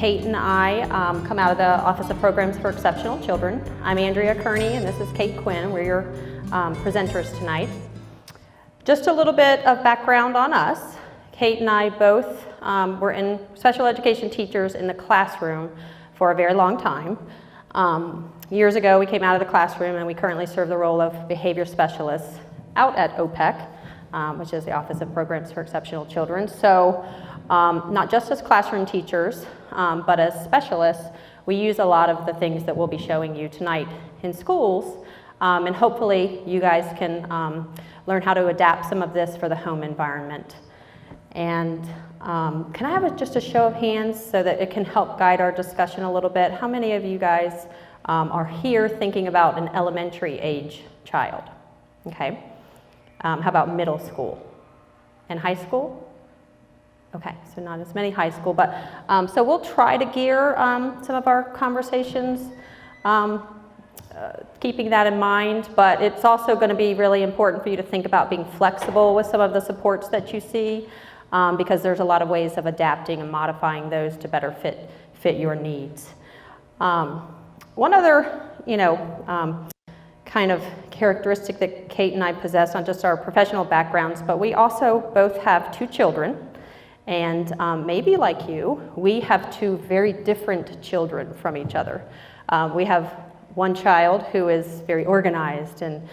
Kate and I come out of the Office of Programs for Exceptional Children. I'm Andrea Kearney and this is Kate Quinn. We're your presenters tonight. Just a little bit of background on us. Kate and I both were in special education teachers in the classroom for a very long time. Years ago we came out of the classroom and we currently serve the role of behavior specialists out at OPEC, which is the Office of Programs for Exceptional Children. So not just as classroom teachers, but as specialists, we use a lot of the things that we'll be showing you tonight in schools, and hopefully you guys can learn how to adapt some of this for the home environment. And can I have just a show of hands so that it can help guide our discussion a little bit? How many of you guys are here thinking about an elementary age child? Okay. How about middle school and high school? Okay, so not as many high school, but so we'll try to gear some of our conversations keeping that in mind, but it's also going to be really important for you to think about being flexible with some of the supports that you see, because there's a lot of ways of adapting and modifying those to better fit your needs. One other, kind of characteristic that Kate and I possess, not just our professional backgrounds, but we also both have 2 children. And maybe like you, we have 2 very different children from each other. We have one child who is very organized and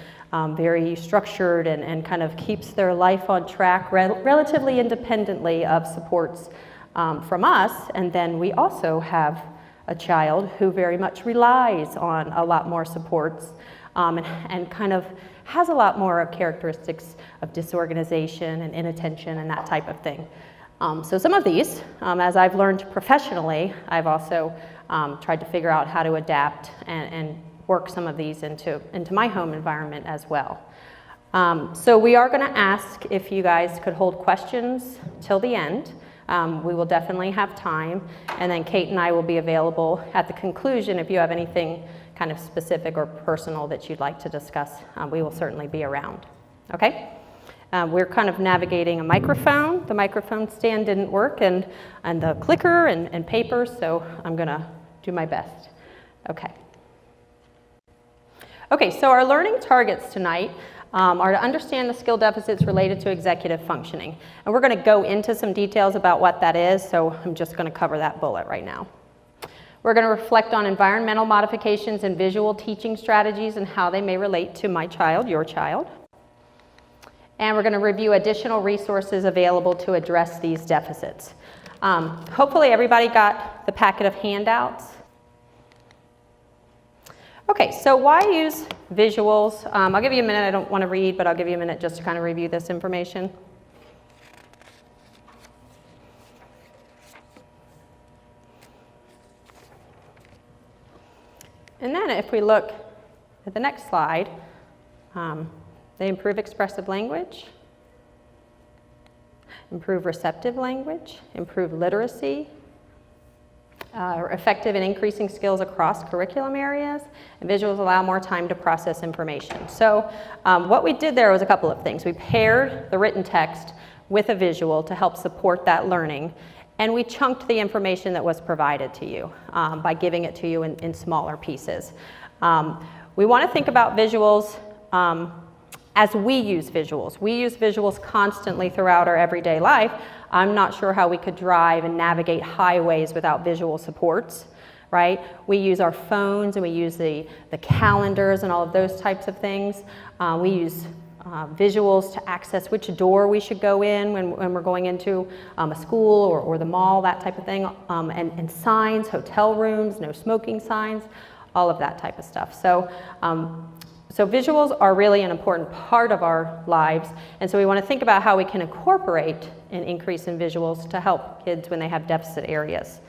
very structured and kind of keeps their life on track relatively independently of supports from us. And then we also have a child who very much relies on a lot more supports and kind of has a lot more of characteristics of disorganization and inattention and that type of thing. So some of these, as I've learned professionally, I've also tried to figure out how to adapt and work some of these into my home environment as well. So we are going to ask if you guys could hold questions till the end. We will definitely have time, and then Kate and I will be available at the conclusion if you have anything kind of specific or personal that you'd like to discuss. We will certainly be around. Okay? We're kind of navigating a microphone. The microphone stand didn't work, and the clicker and paper, so I'm going to do my best. Okay. Okay, so our learning targets tonight are to understand the skill deficits related to executive functioning. And we're going to go into some details about what that is, so I'm just going to cover that bullet right now. We're going to reflect on environmental modifications and visual teaching strategies and how they may relate to my child, your child. And we're going to review additional resources available to address these deficits. Hopefully everybody got the packet of handouts. Okay, so why use visuals? I'll give you a minute. I don't want to read, but I'll give you a minute just to kind of review this information. And then if we look at the next slide, they improve expressive language, improve receptive language, improve literacy, are effective in increasing skills across curriculum areas, and visuals allow more time to process information. So what we did there was a couple of things. We paired the written text with a visual to help support that learning, and we chunked the information that was provided to you by giving it to you in smaller pieces. We want to think about visuals as we use visuals. We use visuals constantly throughout our everyday life. I'm not sure how we could drive and navigate highways without visual supports, right? We use our phones and we use the calendars and all of those types of things. We use visuals to access which door we should go in when we're going into a school or the mall, that type of thing, and signs, hotel rooms, no smoking signs, all of that type of stuff. So visuals are really an important part of our lives, and so we want to think about how we can incorporate an increase in visuals to help kids when they have deficit areas.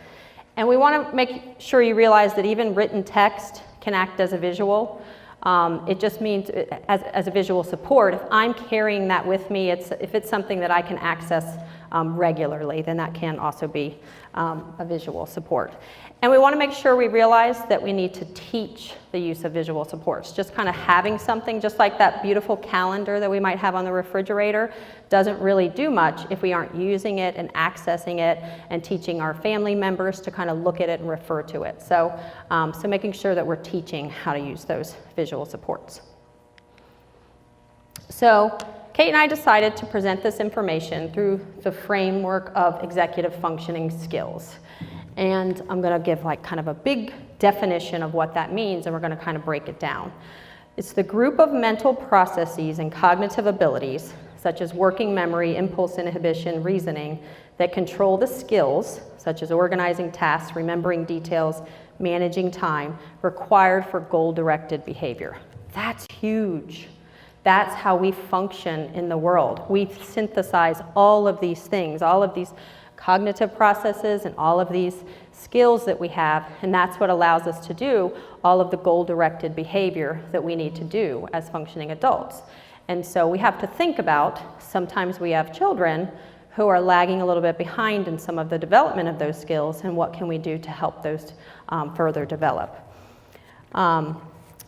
And we want to make sure you realize that even written text can act as a visual. It just means as a visual support. If I'm carrying that with me, if it's something that I can access regularly, then that can also be a visual support. And we want to make sure we realize that we need to teach the use of visual supports. Just kind of having something, just like that beautiful calendar that we might have on the refrigerator, doesn't really do much if we aren't using it and accessing it and teaching our family members to kind of look at it and refer to it. So, so making sure that we're teaching how to use those visual supports. So Kate and I decided to present this information through the framework of executive functioning skills. And I'm going to give like kind of a big definition of what that means, and we're going to kind of break it down. It's the group of mental processes and cognitive abilities, such as working memory, impulse inhibition, reasoning, that control the skills, such as organizing tasks, remembering details, managing time, required for goal-directed behavior. That's huge. That's how we function in the world. We synthesize all of these things, all of these cognitive processes and all of these skills that we have, and that's what allows us to do all of the goal-directed behavior that we need to do as functioning adults. And so we have to think about, sometimes we have children who are lagging a little bit behind in some of the development of those skills, and what can we do to help those further develop.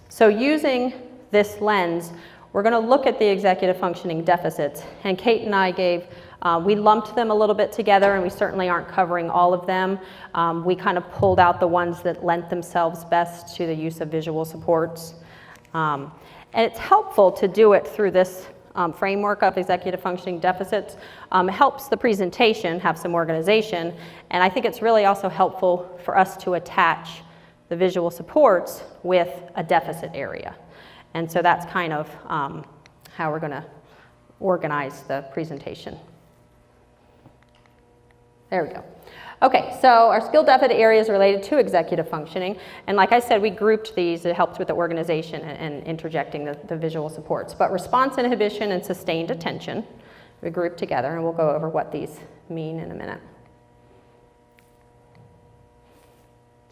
So using this lens, we're going to look at the executive functioning deficits, and Kate and I we lumped them a little bit together, and we certainly aren't covering all of them. We kind of pulled out the ones that lent themselves best to the use of visual supports. And it's helpful to do it through this framework of executive functioning deficits. It helps the presentation have some organization, and I think it's really also helpful for us to attach the visual supports with a deficit area. And so that's kind of how we're going to organize the presentation. There we go. Okay, so our skill deficit areas related to executive functioning, and like I said, we grouped these. It helps with the organization and interjecting the visual supports. But response inhibition and sustained attention, we grouped together, and we'll go over what these mean in a minute.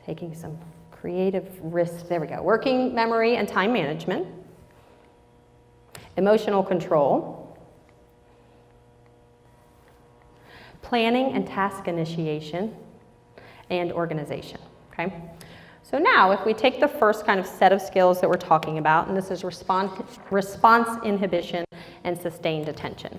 Taking some creative risks. There we go. Working memory and time management, emotional control, planning and task initiation, and organization, okay? So now, if we take the first kind of set of skills that we're talking about, and this is response inhibition and sustained attention.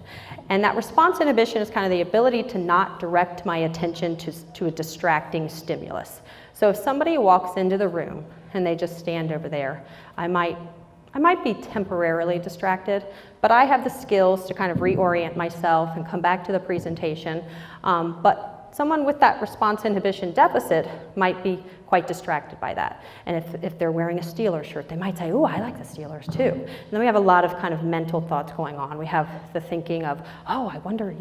And that response inhibition is kind of the ability to not direct my attention to a distracting stimulus. So if somebody walks into the room and they just stand over there, I might be temporarily distracted, but I have the skills to kind of reorient myself and come back to the presentation. But someone with that response inhibition deficit might be quite distracted by that. And if they're wearing a Steelers shirt, they might say, "Oh, I like the Steelers too." And then we have a lot of kind of mental thoughts going on. We have the thinking of, "Oh, I wonder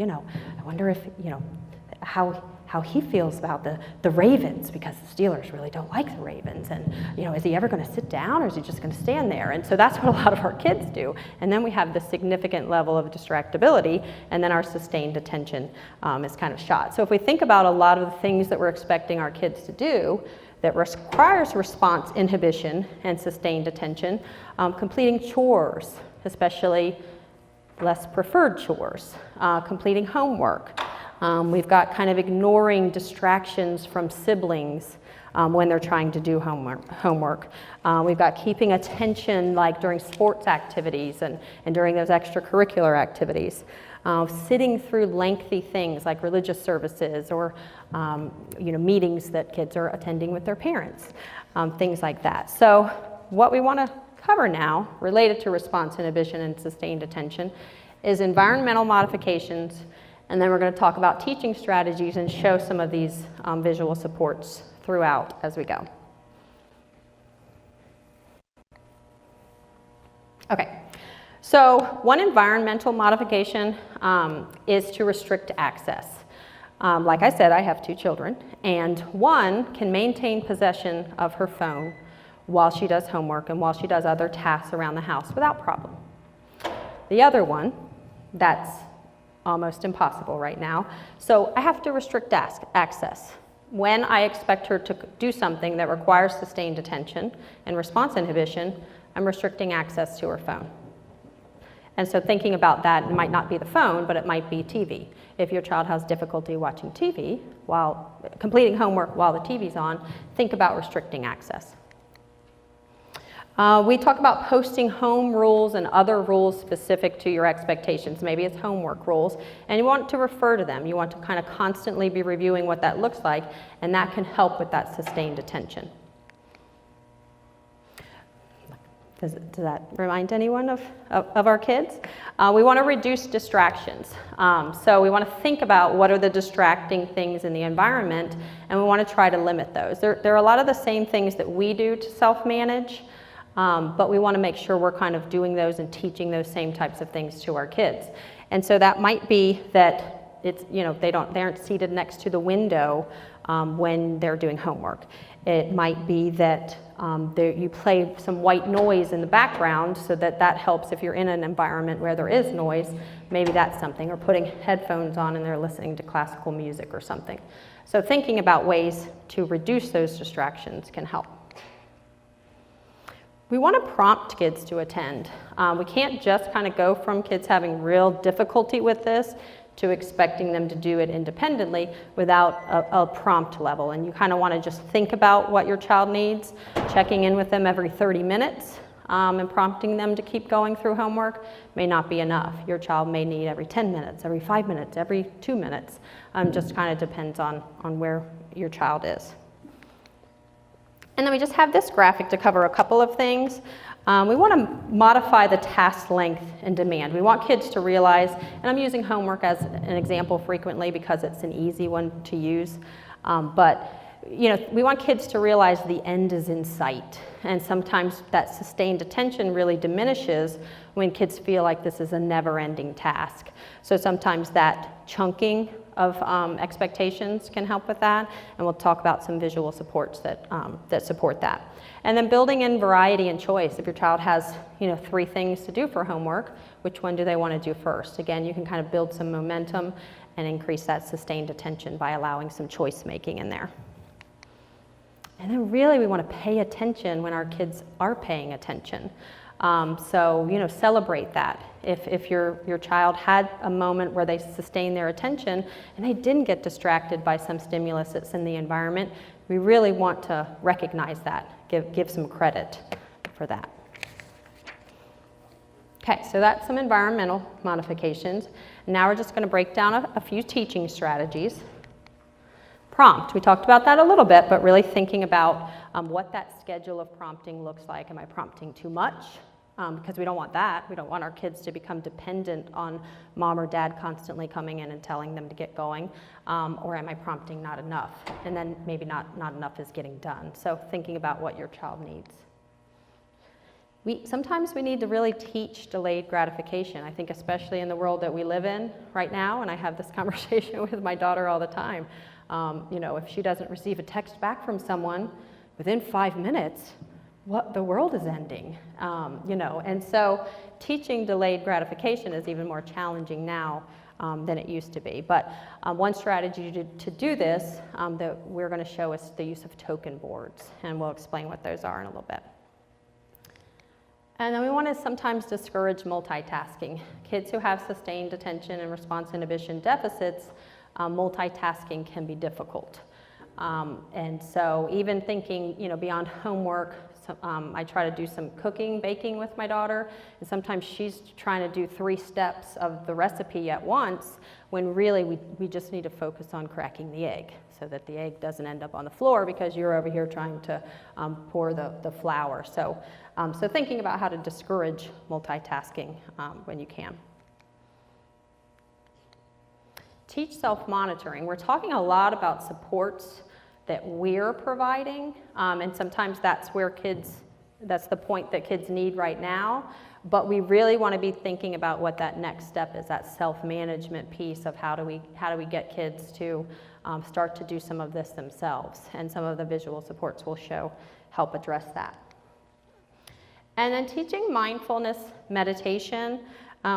if, how he feels about the Ravens, because the Steelers really don't like the Ravens. And, is he ever going to sit down, or is he just going to stand there?" And so that's what a lot of our kids do. And then we have the significant level of distractibility, and then our sustained attention is kind of shot. So if we think about a lot of the things that we're expecting our kids to do that requires response inhibition and sustained attention, completing chores, especially less preferred chores, completing homework. We've got kind of ignoring distractions from siblings when they're trying to do homework. We've got keeping attention like during sports activities and during those extracurricular activities. Sitting through lengthy things like religious services or meetings that kids are attending with their parents, things like that. So what we want to cover now related to response inhibition and sustained attention is environmental modifications. And then we're going to talk about teaching strategies and show some of these visual supports throughout as we go. Okay, so one environmental modification is to restrict access. Like I said, I have 2 children, and one can maintain possession of her phone while she does homework and while she does other tasks around the house without problem. The other one, that's almost impossible right now. So I have to restrict access. When I expect her to do something that requires sustained attention and response inhibition, I'm restricting access to her phone. And so thinking about that, it might not be the phone, but it might be TV. If your child has difficulty watching TV while completing homework while the TV's on, think about restricting access. We talk about posting home rules and other rules specific to your expectations. Maybe it's homework rules, and you want to refer to them. You want to kind of constantly be reviewing what that looks like, and that can help with that sustained attention. Does that remind anyone of our kids? We want to reduce distractions. So we want to think about what are the distracting things in the environment, and we want to try to limit those. There are a lot of the same things that we do to self-manage, but we want to make sure we're kind of doing those and teaching those same types of things to our kids. And so that might be that it's, you know, they aren't seated next to the window when they're doing homework. It might be that you play some white noise in the background so that helps if you're in an environment where there is noise. Maybe that's something, or putting headphones on and they're listening to classical music or something. So thinking about ways to reduce those distractions can help. We want to prompt kids to attend. We can't just kind of go from kids having real difficulty with this to expecting them to do it independently without a prompt level. And you kind of want to just think about what your child needs, checking in with them every 30 minutes and prompting them to keep going through homework may not be enough. Your child may need every 10 minutes, every 5 minutes, every 2 minutes. Just kind of depends on where your child is. And then we just have this graphic to cover a couple of things. We want to modify the task length and demand. We want kids to realize, and I'm using homework as an example frequently because it's an easy one to use, but you know, we want kids to realize the end is in sight. And sometimes that sustained attention really diminishes when kids feel like this is a never-ending task. So sometimes that chunking of expectations can help with that, and we'll talk about some visual supports that support that. And then building in variety and choice. If your child has, you know, 3 things to do for homework, which one do they want to do first? Again, you can kind of build some momentum and increase that sustained attention by allowing some choice making in there. And then really we want to pay attention when our kids are paying attention. So, you know, celebrate that. If your child had a moment where they sustained their attention and they didn't get distracted by some stimulus that's in the environment, we really want to recognize that, give some credit for that. Okay, so that's some environmental modifications. Now we're just going to break down a few teaching strategies. Prompt, we talked about that a little bit, but really thinking about what that schedule of prompting looks like. Am I prompting too much? Because we don't want that. We don't want our kids to become dependent on mom or dad constantly coming in and telling them to get going. Or am I prompting not enough? And then maybe not enough is getting done. So thinking about what your child needs. Sometimes we need to really teach delayed gratification. I think especially in the world that we live in right now, and I have this conversation with my daughter all the time. You know, if she doesn't receive a text back from someone within 5 minutes, the world is ending, you know. And so teaching delayed gratification is even more challenging now than it used to be. But one strategy to do this that we're going to show is the use of token boards, and we'll explain what those are in a little bit. And then we want to sometimes discourage multitasking. Kids who have sustained attention and response inhibition deficits, multitasking can be difficult. And so even thinking, you know, beyond homework, I try to do some cooking, baking with my daughter, and sometimes she's trying to do 3 steps of the recipe at once, when really we just need to focus on cracking the egg so that the egg doesn't end up on the floor because you're over here trying to pour the flour. So thinking about how to discourage multitasking when you can. Teach self-monitoring. We're talking a lot about supports that we're providing, and sometimes that's the point that kids need right now, but we really want to be thinking about what that next step is, that self-management piece of how do we get kids to start to do some of this themselves, and some of the visual supports will help address that. And then teaching mindfulness meditation.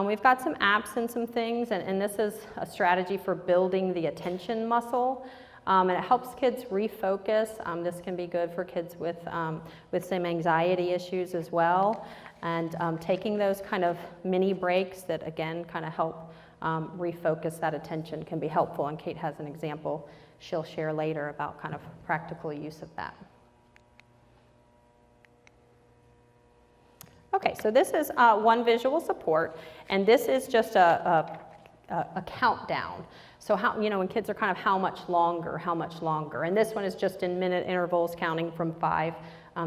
We've got some apps and some things, and this is a strategy for building the attention muscle. And it helps kids refocus. This can be good for kids with some anxiety issues as well. And taking those kind of mini breaks that, again, kind of help refocus that attention can be helpful. And Kate has an example she'll share later about kind of practical use of that. Okay, so this is one visual support, and this is just a countdown. So how, you know, when kids are kind of how much longer, and this one is just in minute intervals counting from 5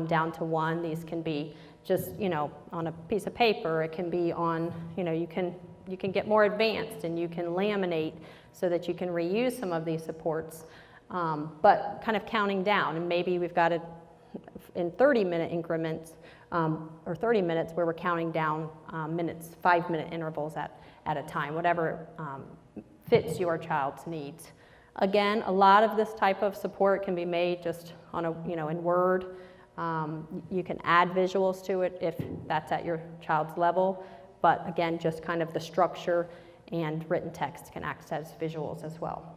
down to 1. These can be just, you know, on a piece of paper. It can be on, you know, you can get more advanced and you can laminate so that you can reuse some of these supports, but kind of counting down, and maybe we've got it in 30-minute increments or 30 minutes where we're counting down minutes, 5-minute intervals at a time, whatever fits your child's needs. Again, a lot of this type of support can be made just on a, you know, in Word. You can add visuals to it if that's at your child's level, but again, just kind of the structure and written text can act as visuals as well.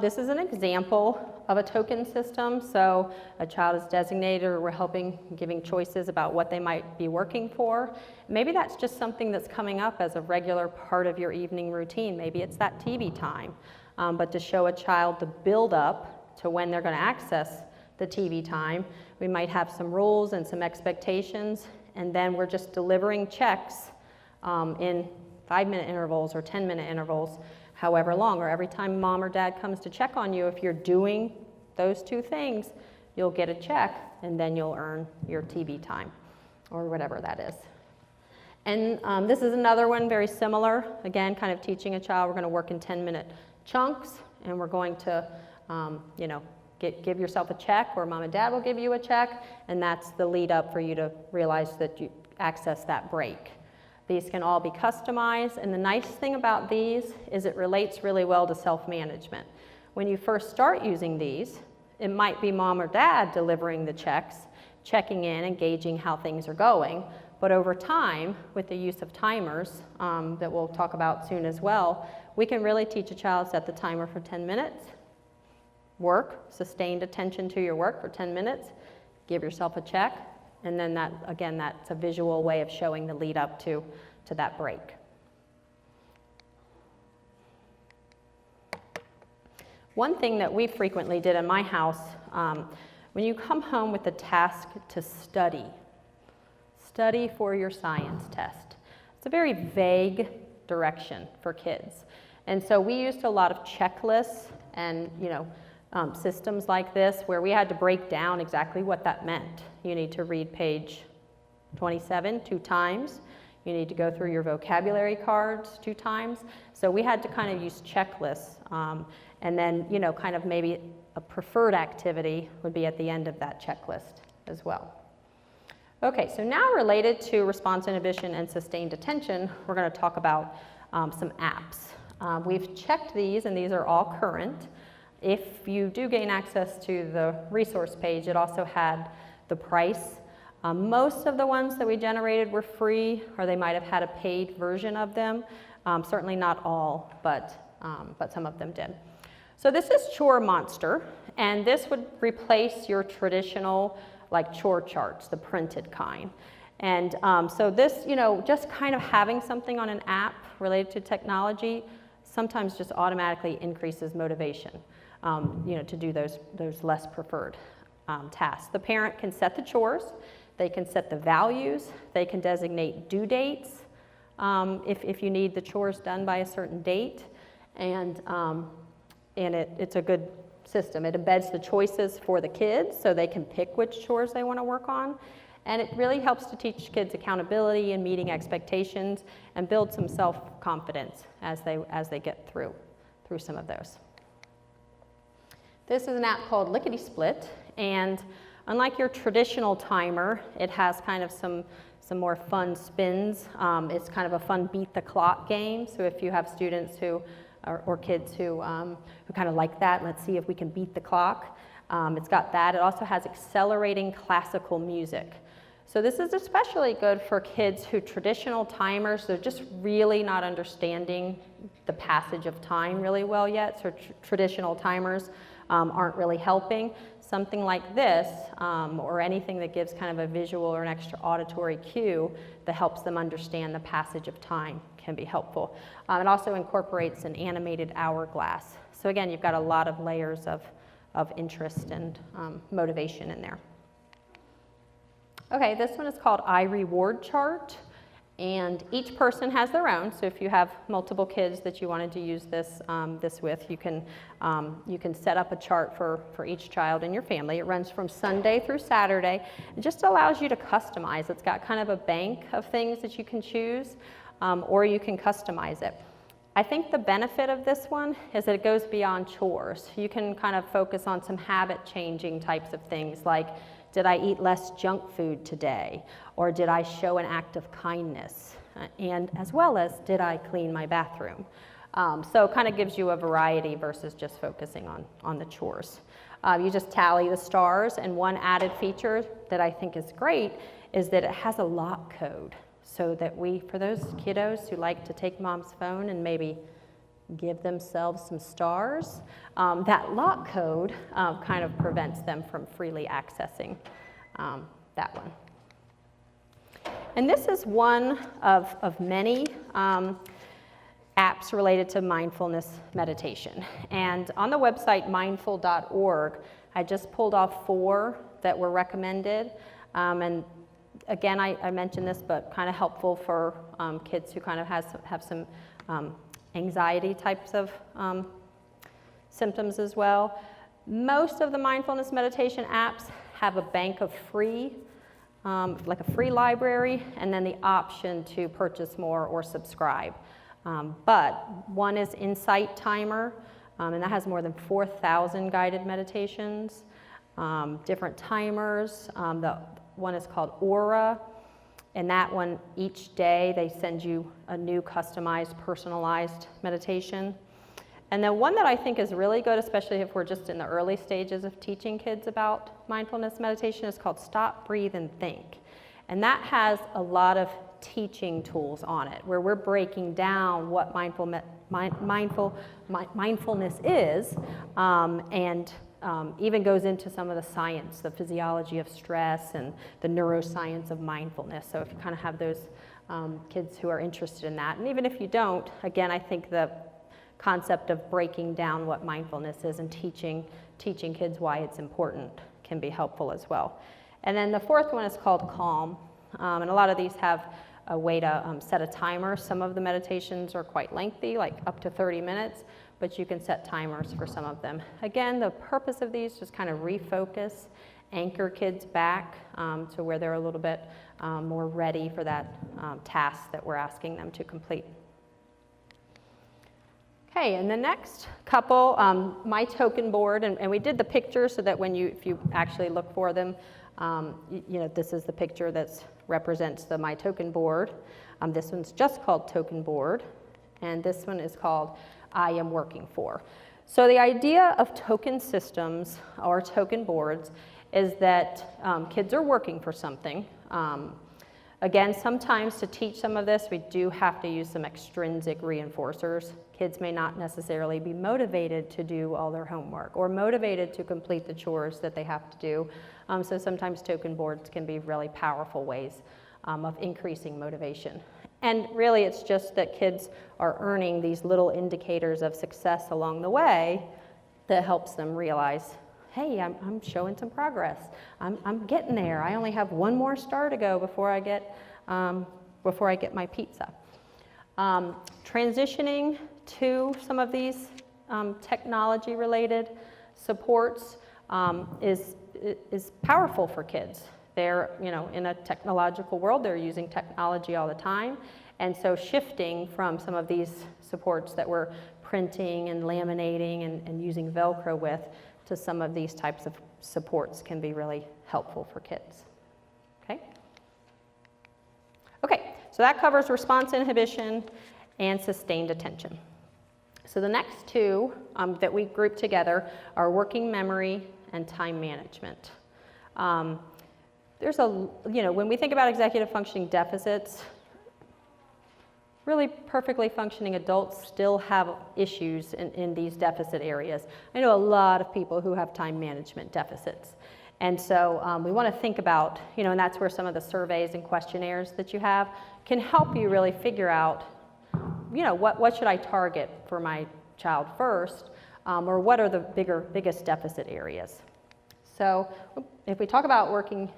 This is an example of a token system. So a child is designated, or we're giving choices about what they might be working for. Maybe that's just something that's coming up as a regular part of your evening routine. Maybe it's that TV time. But to show a child the build up to when they're going to access the TV time, we might have some rules and some expectations, and then we're just delivering checks in 5-minute intervals or 10-minute intervals, however long, or every time mom or dad comes to check on you, if you're doing those two things, you'll get a check and then you'll earn your TV time or whatever that is. And this is another one very similar, again, kind of teaching a child we're going to work in 10-minute chunks, and we're going to, you know, give yourself a check, or mom and dad will give you a check, and that's the lead up for you to realize that you access that break. These can all be customized, and the nice thing about these is it relates really well to self-management. When you first start using these, it might be mom or dad delivering the checks, checking in and gauging how things are going, but over time, with the use of timers that we'll talk about soon as well, we can really teach a child, set the timer for 10 minutes, work, sustained attention to your work for 10 minutes, give yourself a check, and then that, again, that's a visual way of showing the lead up to that break. One thing that we frequently did in my house, when you come home with the task to study for your science test, it's a very vague direction for kids. And so we used a lot of checklists and, you know, systems like this where we had to break down exactly what that meant. You need to read page 27 2 times. You need to go through your vocabulary cards 2 times. So we had to kind of use checklists. And then, you know, kind of maybe a preferred activity would be at the end of that checklist as well. Okay, so now related to response inhibition and sustained attention, we're going to talk about some apps. We've checked these, and these are all current. If you do gain access to the resource page, it also had the price. Most of the ones that we generated were free, or they might have had a paid version of them. Certainly not all, but some of them did. So this is Chore Monster, and this would replace your traditional like chore charts, the printed kind. And so this, you know, just kind of having something on an app related to technology sometimes just automatically increases motivation. You know, to do those less preferred tasks. The parent can set the chores, they can set the values, they can designate due dates if you need the chores done by a certain date, and it's a good system. It embeds the choices for the kids so they can pick which chores they want to work on, and it really helps to teach kids accountability and meeting expectations and build some self-confidence as they get through some of those. This is an app called Lickety Split, and unlike your traditional timer, it has kind of some more fun spins. It's kind of a fun beat the clock game, so if you have students who, or kids who kind of like that, let's see if we can beat the clock. It's got that. It also has accelerating classical music. So this is especially good for kids who traditional timers, they're just really not understanding the passage of time really well yet. So traditional timers aren't really helping. Something like this, or anything that gives kind of a visual or an extra auditory cue that helps them understand the passage of time can be helpful. It also incorporates an animated hourglass. So again, you've got a lot of layers of interest and motivation in there. Okay, this one is called iReward Chart, and each person has their own. So if you have multiple kids that you wanted to use this with, you can set up a chart for each child in your family. It runs from Sunday through Saturday. It just allows you to customize. It's got kind of a bank of things that you can choose, or you can customize it. I think the benefit of this one is that it goes beyond chores. You can kind of focus on some habit-changing types of things, like, did I eat less junk food today? Or did I show an act of kindness? And as well as, did I clean my bathroom? So it kind of gives you a variety versus just focusing on the chores. You just tally the stars, and one added feature that I think is great is that it has a lock code. So that for those kiddos who like to take mom's phone and maybe give themselves some stars, that lock code kind of prevents them from freely accessing that one. And this is one of many apps related to mindfulness meditation. And on the website mindful.org, I just pulled off 4 that were recommended. And again, I mentioned this, but kind of helpful for kids who kind of have some anxiety types of symptoms as well. Most of the mindfulness meditation apps have a bank of free, like a free library, and then the option to purchase more or subscribe. But one is Insight Timer, and that has more than 4,000 guided meditations, different timers. The one is called Aura, and that one, each day they send you a new customized, personalized meditation. And then one that I think is really good, especially if we're just in the early stages of teaching kids about mindfulness meditation, is called Stop, Breathe, and Think. And that has a lot of teaching tools on it, where we're breaking down what mindfulness is, and even goes into some of the science, the physiology of stress and the neuroscience of mindfulness. So if you kind of have those kids who are interested in that, and even if you don't, again, I think the concept of breaking down what mindfulness is and teaching kids why it's important can be helpful as well. And then the 4th one is called Calm, and a lot of these have a way to set a timer. Some of the meditations are quite lengthy, like up to 30 minutes, but you can set timers for some of them. Again, the purpose of these is kind of refocus, anchor kids back to where they're a little bit more ready for that task that we're asking them to complete. Okay, and the next couple, my token board, and we did the picture so that if you actually look for them, this is the picture that represents the My Token board. This one's just called Token Board, and this one is called I Am Working For. So the idea of token systems or token boards is that kids are working for something. Again, sometimes to teach some of this, we do have to use some extrinsic reinforcers. Kids may not necessarily be motivated to do all their homework or motivated to complete the chores that they have to do. So sometimes token boards can be really powerful ways of increasing motivation. And really, it's just that kids are earning these little indicators of success along the way that helps them realize, hey, I'm showing some progress. I'm getting there. I only have one more star to go before I get my pizza. Transitioning to some of these technology-related supports is powerful for kids. They're, in a technological world, they're using technology all the time. And so shifting from some of these supports that we're printing and laminating and using Velcro with to some of these types of supports can be really helpful for kids. Okay, so that covers response inhibition and sustained attention. So the next 2 that we group together are working memory and time management. There's when we think about executive functioning deficits, really perfectly functioning adults still have issues in these deficit areas. I know a lot of people who have time management deficits. And so we want to think about, and that's where some of the surveys and questionnaires that you have can help you really figure out, what should I target for my child first, or what are the biggest deficit areas. So if we talk about working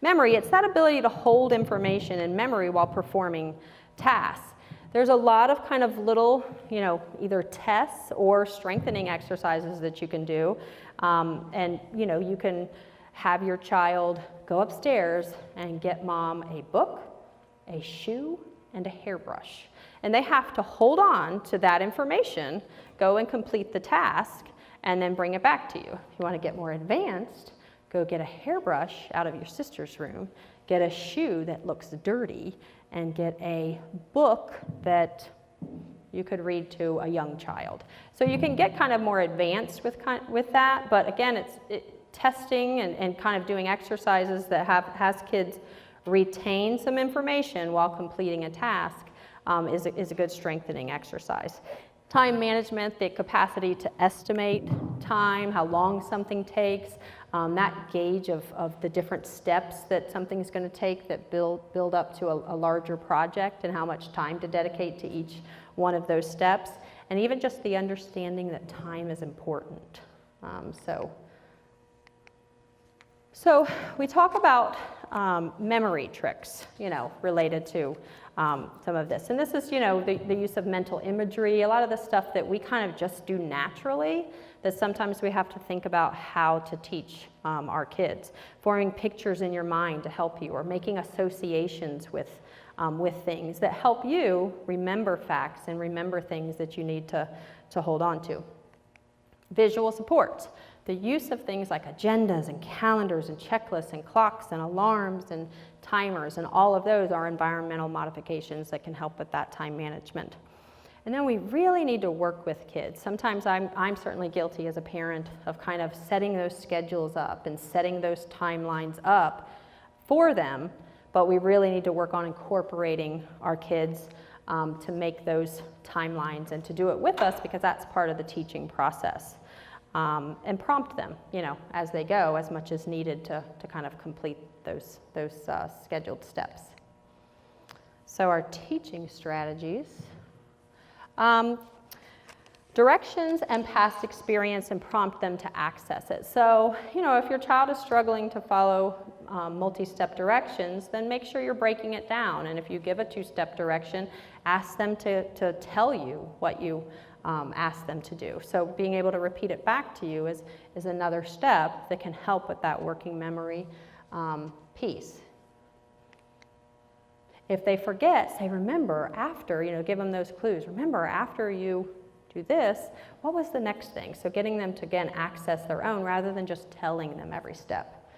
memory, it's that ability to hold information in memory while performing tasks. There's a lot of kind of little, either tests or strengthening exercises that you can do. And, you can have your child go upstairs and get mom a book, a shoe, and a hairbrush. And they have to hold on to that information, go and complete the task, and then bring it back to you. If you want to get more advanced, go get a hairbrush out of your sister's room, get a shoe that looks dirty, and get a book that you could read to a young child. So you can get kind of more advanced with that, but again, it's testing and kind of doing exercises that has kids retain some information while completing a task is a good strengthening exercise. Time management, the capacity to estimate time, how long something takes, that gauge of the different steps that something's going to take that build up to a larger project and how much time to dedicate to each one of those steps, and even just the understanding that time is important. So we talk about memory tricks, related to some of this. And this is, the use of mental imagery, a lot of the stuff that we kind of just do naturally, that sometimes we have to think about how to teach our kids. Forming pictures in your mind to help you, or making associations with things that help you remember facts and remember things that you need to hold on to. Visual support. The use of things like agendas and calendars and checklists and clocks and alarms and timers, and all of those are environmental modifications that can help with that time management. And then we really need to work with kids. Sometimes I'm certainly guilty as a parent of kind of setting those schedules up and setting those timelines up for them, but we really need to work on incorporating our kids to make those timelines and to do it with us, because that's part of the teaching process. And prompt them, as they go, as much as needed to kind of complete those scheduled steps. So our teaching strategies. Directions and past experience, and prompt them to access it. So, if your child is struggling to follow multi-step directions, then make sure you're breaking it down. And if you give a two-step direction, ask them to tell you what you ask them to do. So being able to repeat it back to you is another step that can help with that working memory piece. If they forget, say, remember after, give them those clues. Remember after you do this, what was the next thing? So getting them to, again, access their own rather than just telling them every step.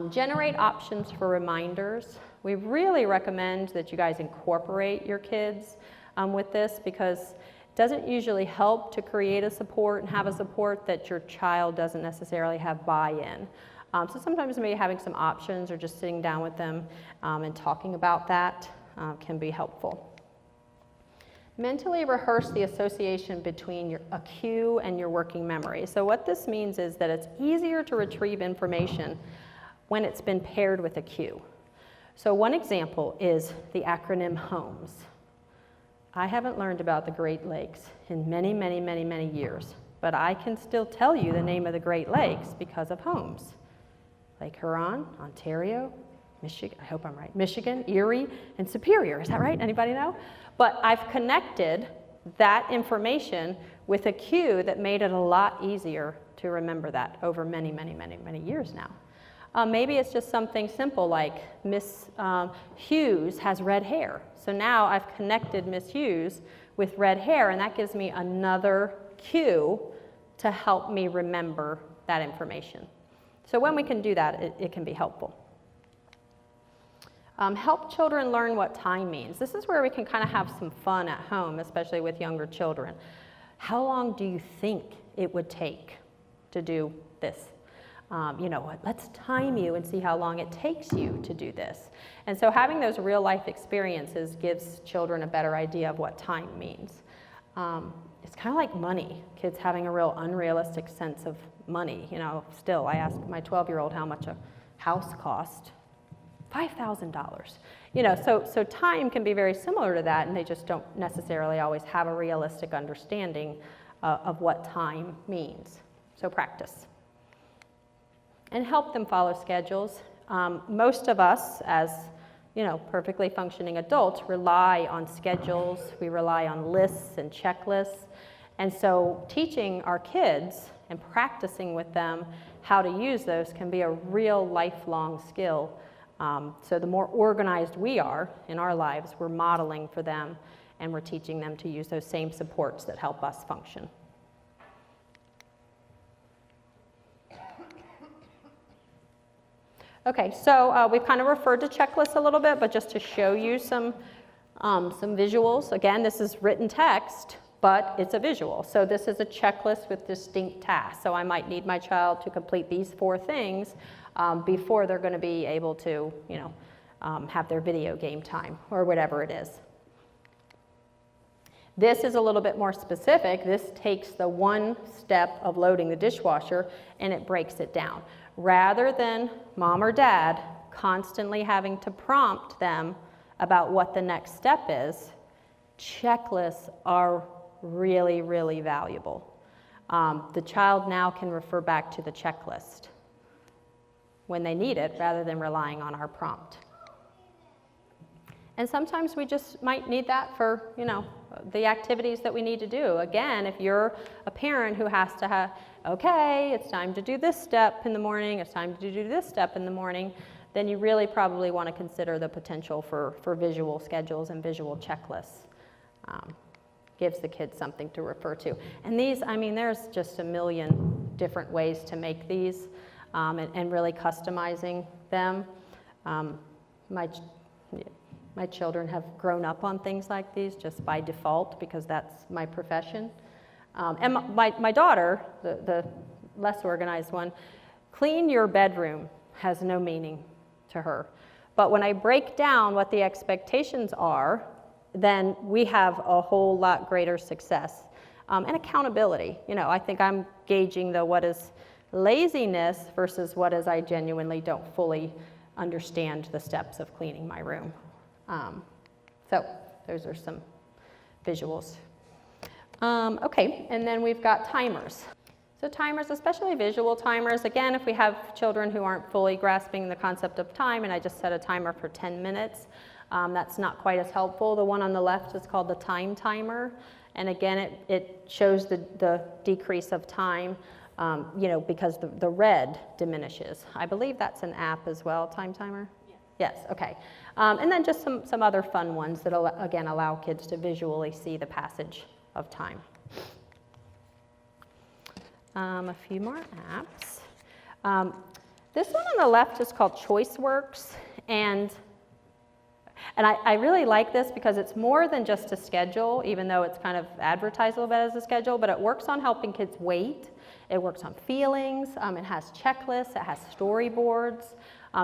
Generate options for reminders. We really recommend that you guys incorporate your kids with this, because it doesn't usually help to create a support and have a support that your child doesn't necessarily have buy-in. So sometimes maybe having some options or just sitting down with them and talking about that can be helpful. Mentally rehearse the association between a cue and your working memory. So what this means is that it's easier to retrieve information when it's been paired with a cue. So one example is the acronym HOMES. I haven't learned about the Great Lakes in many, many, many, many years, but I can still tell you the name of the Great Lakes because of HOMES. Lake Huron, Ontario, Michigan, I hope I'm right, Michigan, Erie, and Superior. Is that right? Anybody know? But I've connected that information with a cue that made it a lot easier to remember that over many, many, many, many years now. Maybe it's just something simple like Miss Hughes has red hair. So now I've connected Miss Hughes with red hair, and that gives me another cue to help me remember that information. So when we can do that, it can be helpful. Help children learn what time means. This is where we can kind of have some fun at home, especially with younger children. How long do you think it would take to do this? Let's time you and see how long it takes you to do this. And so having those real life experiences gives children a better idea of what time means. It's kind of like money, kids having a real unrealistic sense of money. Still, I ask my 12-year-old how much a house cost. $5,000. So time can be very similar to that, and they just don't necessarily always have a realistic understanding of what time means. So practice. And help them follow schedules. Most of us, as perfectly functioning adults, rely on schedules. We rely on lists and checklists. And so teaching our kids and practicing with them how to use those can be a real lifelong skill. So the more organized we are in our lives, we're modeling for them, and we're teaching them to use those same supports that help us function. Okay, so we've kind of referred to checklists a little bit, but just to show you some visuals. Again, this is written text, but it's a visual. So this is a checklist with distinct tasks. So I might need my child to complete these 4 things before they're going to be able to, have their video game time or whatever it is. This is a little bit more specific. This takes the one step of loading the dishwasher and it breaks it down. Rather than mom or dad constantly having to prompt them about what the next step is, checklists are really, really valuable. The child now can refer back to the checklist when they need it rather than relying on our prompt. And sometimes we just might need that for, the activities that we need to do. Again, if you're a parent who has to have, okay, it's time to do this step in the morning, it's time to do this step in the morning, then you really probably want to consider the potential for visual schedules and visual checklists. Gives the kids something to refer to. And these, there's just a million different ways to make these and really customizing them. My children have grown up on things like these just by default because that's my profession. And my daughter, the less organized one, clean your bedroom has no meaning to her. But when I break down what the expectations are, then we have a whole lot greater success. And accountability. I think I'm gauging what is laziness versus what is I genuinely don't fully understand the steps of cleaning my room. So those are some visuals. Okay, and then we've got timers. So timers, especially visual timers, again, if we have children who aren't fully grasping the concept of time, and I just set a timer for 10 minutes, that's not quite as helpful. The one on the left is called the time timer, and again, it shows the decrease of time, because the red diminishes. I believe that's an app as well, time timer? Yes, okay. And then just some other fun ones that, again, allow kids to visually see the passage of time. A few more apps. This one on the left is called ChoiceWorks, and I really like this because it's more than just a schedule, even though it's kind of advertised a little bit as a schedule, but it works on helping kids wait. It works on feelings. It has checklists. It has storyboards.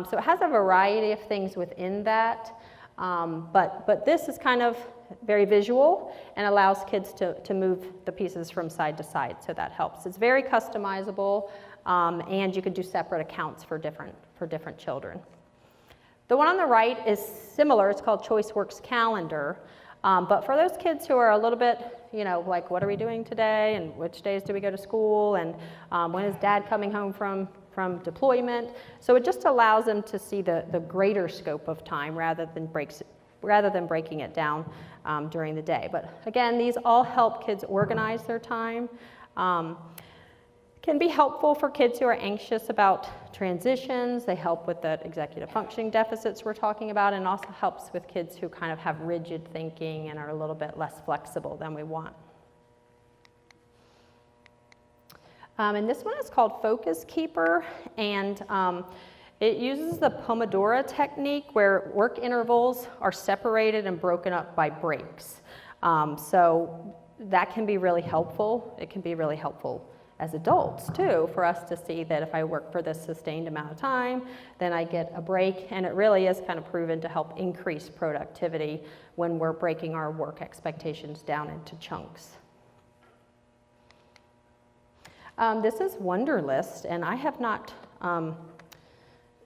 So it has a variety of things within that. But this is kind of very visual and allows kids to move the pieces from side to side, so that helps. It's very customizable, and you can do separate accounts for different children. The one on the right is similar. It's called ChoiceWorks Calendar. But for those kids who are a little bit, like what are we doing today, and which days do we go to school, and when is dad coming home from deployment? So it just allows them to see the greater scope of time rather than breaking it down during the day. But again, these all help kids organize their time. Can be helpful for kids who are anxious about transitions. They help with the executive functioning deficits we're talking about, and also helps with kids who kind of have rigid thinking and are a little bit less flexible than we want. And this one is called Focus Keeper, and it uses the Pomodoro technique where work intervals are separated and broken up by breaks. So that can be really helpful. It can be really helpful as adults too, for us to see that if I work for this sustained amount of time, then I get a break, and it really is kind of proven to help increase productivity when we're breaking our work expectations down into chunks. This is Wunderlist, and I have not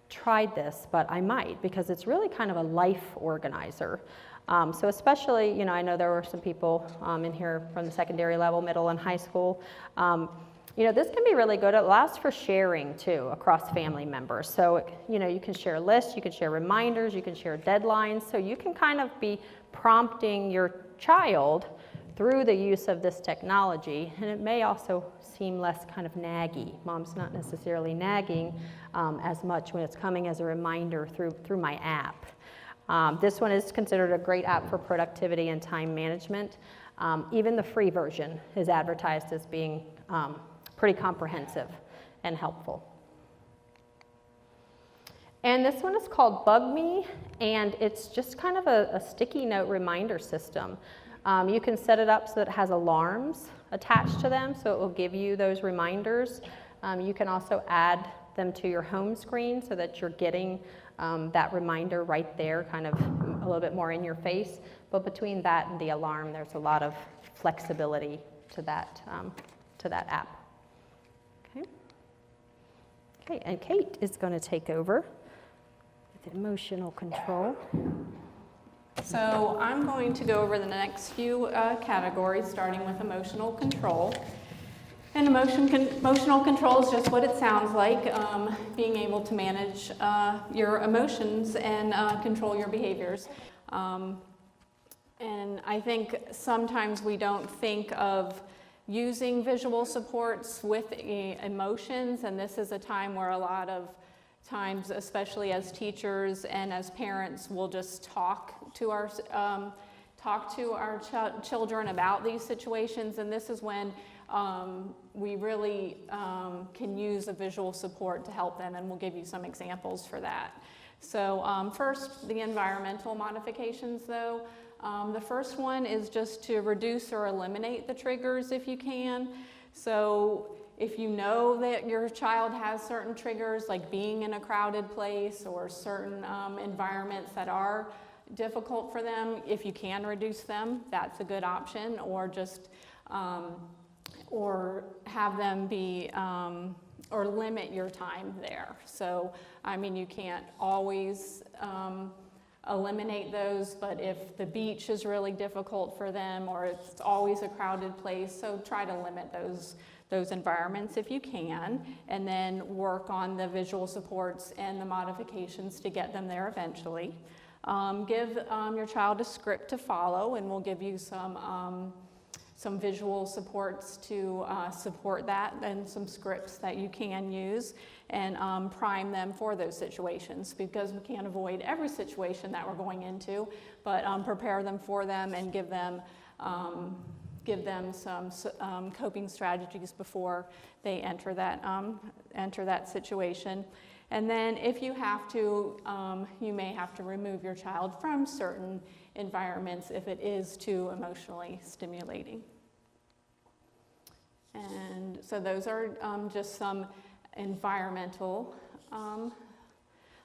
tried this, but I might, because it's really kind of a life organizer. So especially, you know, I know there were some people in here from the secondary level, middle and high school. You know, this can be really good. It allows for sharing too across family members. So, you know, you can share lists, you can share reminders, you can share deadlines. So you can kind of be prompting your child through the use of this technology. And it may also seem less kind of naggy. Mom's not necessarily nagging as much when it's coming as a reminder through my app. This one is considered a great app for productivity and time management. Even the free version is advertised as being pretty comprehensive and helpful. And this one is called Bug Me, and it's just kind of a sticky note reminder system. You can set it up so that it has alarms attached to them, so it will give you those reminders. You can also add them to your home screen so that you're getting that reminder right there, kind of a little bit more in your face. But between that and the alarm, there's a lot of flexibility to that app. Okay, and Kate is going to take over with emotional control. So I'm going to go over the next few categories, starting with emotional control. And emotional control is just what it sounds like, being able to manage your emotions and control your behaviors. And I think sometimes we don't think of using visual supports with emotions, and this is a time where a lot of times, especially as teachers and as parents, we'll just talk to our children about these situations, and this is when we really can use a visual support to help them, and we'll give you some examples for that. So first, the environmental modifications though. The first one is just to reduce or eliminate the triggers if you can. So if you know that your child has certain triggers, like being in a crowded place or certain environments that are difficult for them, if you can reduce them, that's a good option, or just or have them be or limit your time there. So I mean, you can't always eliminate those, but if the beach is really difficult for them, or it's always a crowded place, so try to limit those environments if you can, and then work on the visual supports and the modifications to get them there eventually. Give your child a script to follow, and we'll give you some visual supports to support that, and some scripts that you can use, and prime them for those situations, because we can't avoid every situation that we're going into, but prepare them for them and give them some coping strategies before they enter that situation. And then if you have to, you may have to remove your child from certain environments if it is too emotionally stimulating. And so those are just some environmental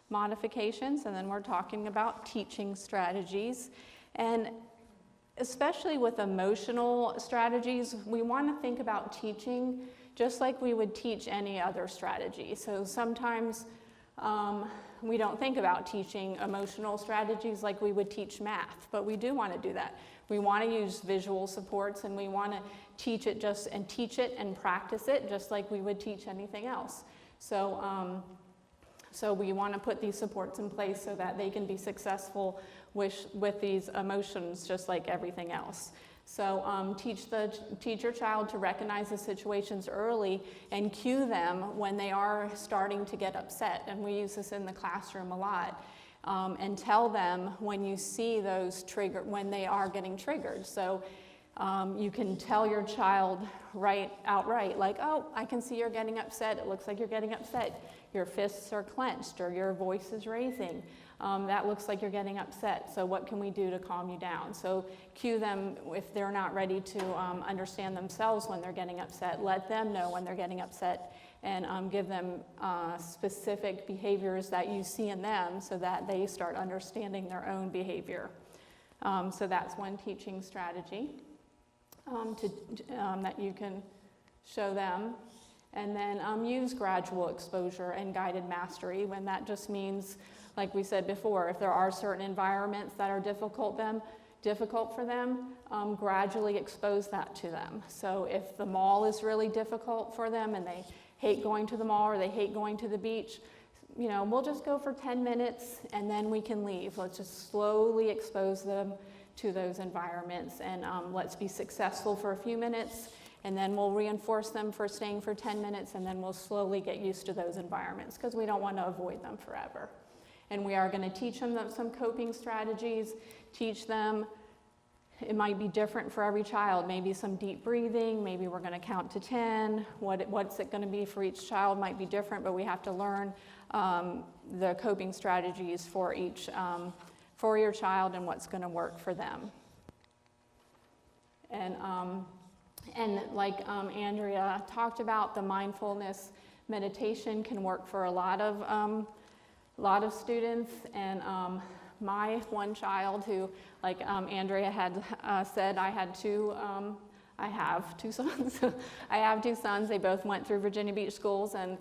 modifications, and then we're talking about teaching strategies. And especially with emotional strategies, we want to think about teaching just like we would teach any other strategy. So sometimes we don't think about teaching emotional strategies like we would teach math, but we do want to do that. We want to use visual supports, and we want to teach it and practice it just like we would teach anything else. So, so we want to put these supports in place so that they can be successful with these emotions just like everything else. So teach your child to recognize the situations early and cue them when they are starting to get upset. And we use this in the classroom a lot. And tell them when you see those when they are getting triggered. So You can tell your child outright, like, oh, I can see you're getting upset. It looks like you're getting upset. Your fists are clenched or your voice is raising. That looks like you're getting upset. So what can we do to calm you down? So cue them if they're not ready to understand themselves when they're getting upset. Let them know when they're getting upset and give them specific behaviors that you see in them so that they start understanding their own behavior. So that's one teaching strategy that you can show them. And then use gradual exposure and guided mastery, when that just means, like we said before, if there are certain environments that are difficult for them, gradually expose that to them. So if the mall is really difficult for them and they hate going to the mall or they hate going to the beach, we'll just go for 10 minutes and then we can leave. Let's just slowly expose them to those environments, and let's be successful for a few minutes, and then we'll reinforce them for staying for 10 minutes, and then we'll slowly get used to those environments because we don't want to avoid them forever. And we are going to teach them some coping strategies, teach them, it might be different for every child, maybe some deep breathing, maybe we're going to count to 10, what's it going to be for each child might be different, but we have to learn the coping strategies for each for your child and what's going to work for them. And like Andrea talked about, the mindfulness meditation can work for a lot of students. And my one child who, like Andrea had said, I have two sons. I have two sons. They both went through Virginia Beach schools, and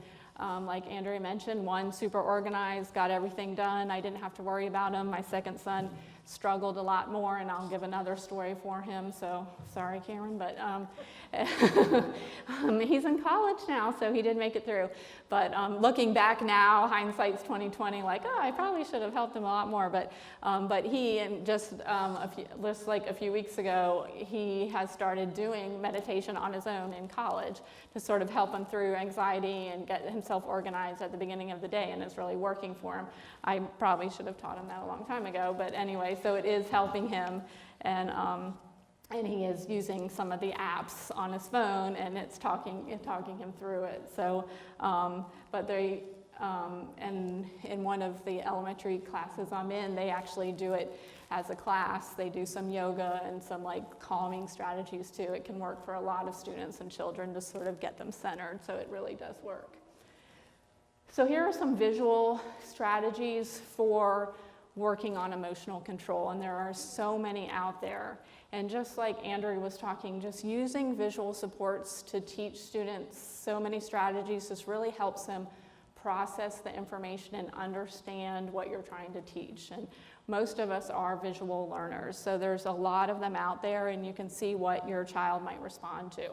like Andrea mentioned, one super organized, got everything done. I didn't have to worry about him. My second son struggled a lot more, and I'll give another story for him. So sorry, Cameron, but he's in college now, so he did make it through. But looking back now, hindsight's 20/20. Like, I probably should have helped him a lot more. But he, and just like a few weeks ago, he has started doing meditation on his own in college to sort of help him through anxiety and get himself organized at the beginning of the day, and it's really working for him. I probably should have taught him that a long time ago, but anyway, so it is helping him, and he is using some of the apps on his phone, and it's talking him through it. So, but they, and in one of the elementary classes I'm in, they actually do it as a class. They do some yoga and some like calming strategies too. It can work for a lot of students and children to sort of get them centered, so it really does work. So here are some visual strategies for working on emotional control, and there are so many out there. And just like Andrea was talking, just using visual supports to teach students so many strategies just really helps them process the information and understand what you're trying to teach. And most of us are visual learners, so there's a lot of them out there, and you can see what your child might respond to.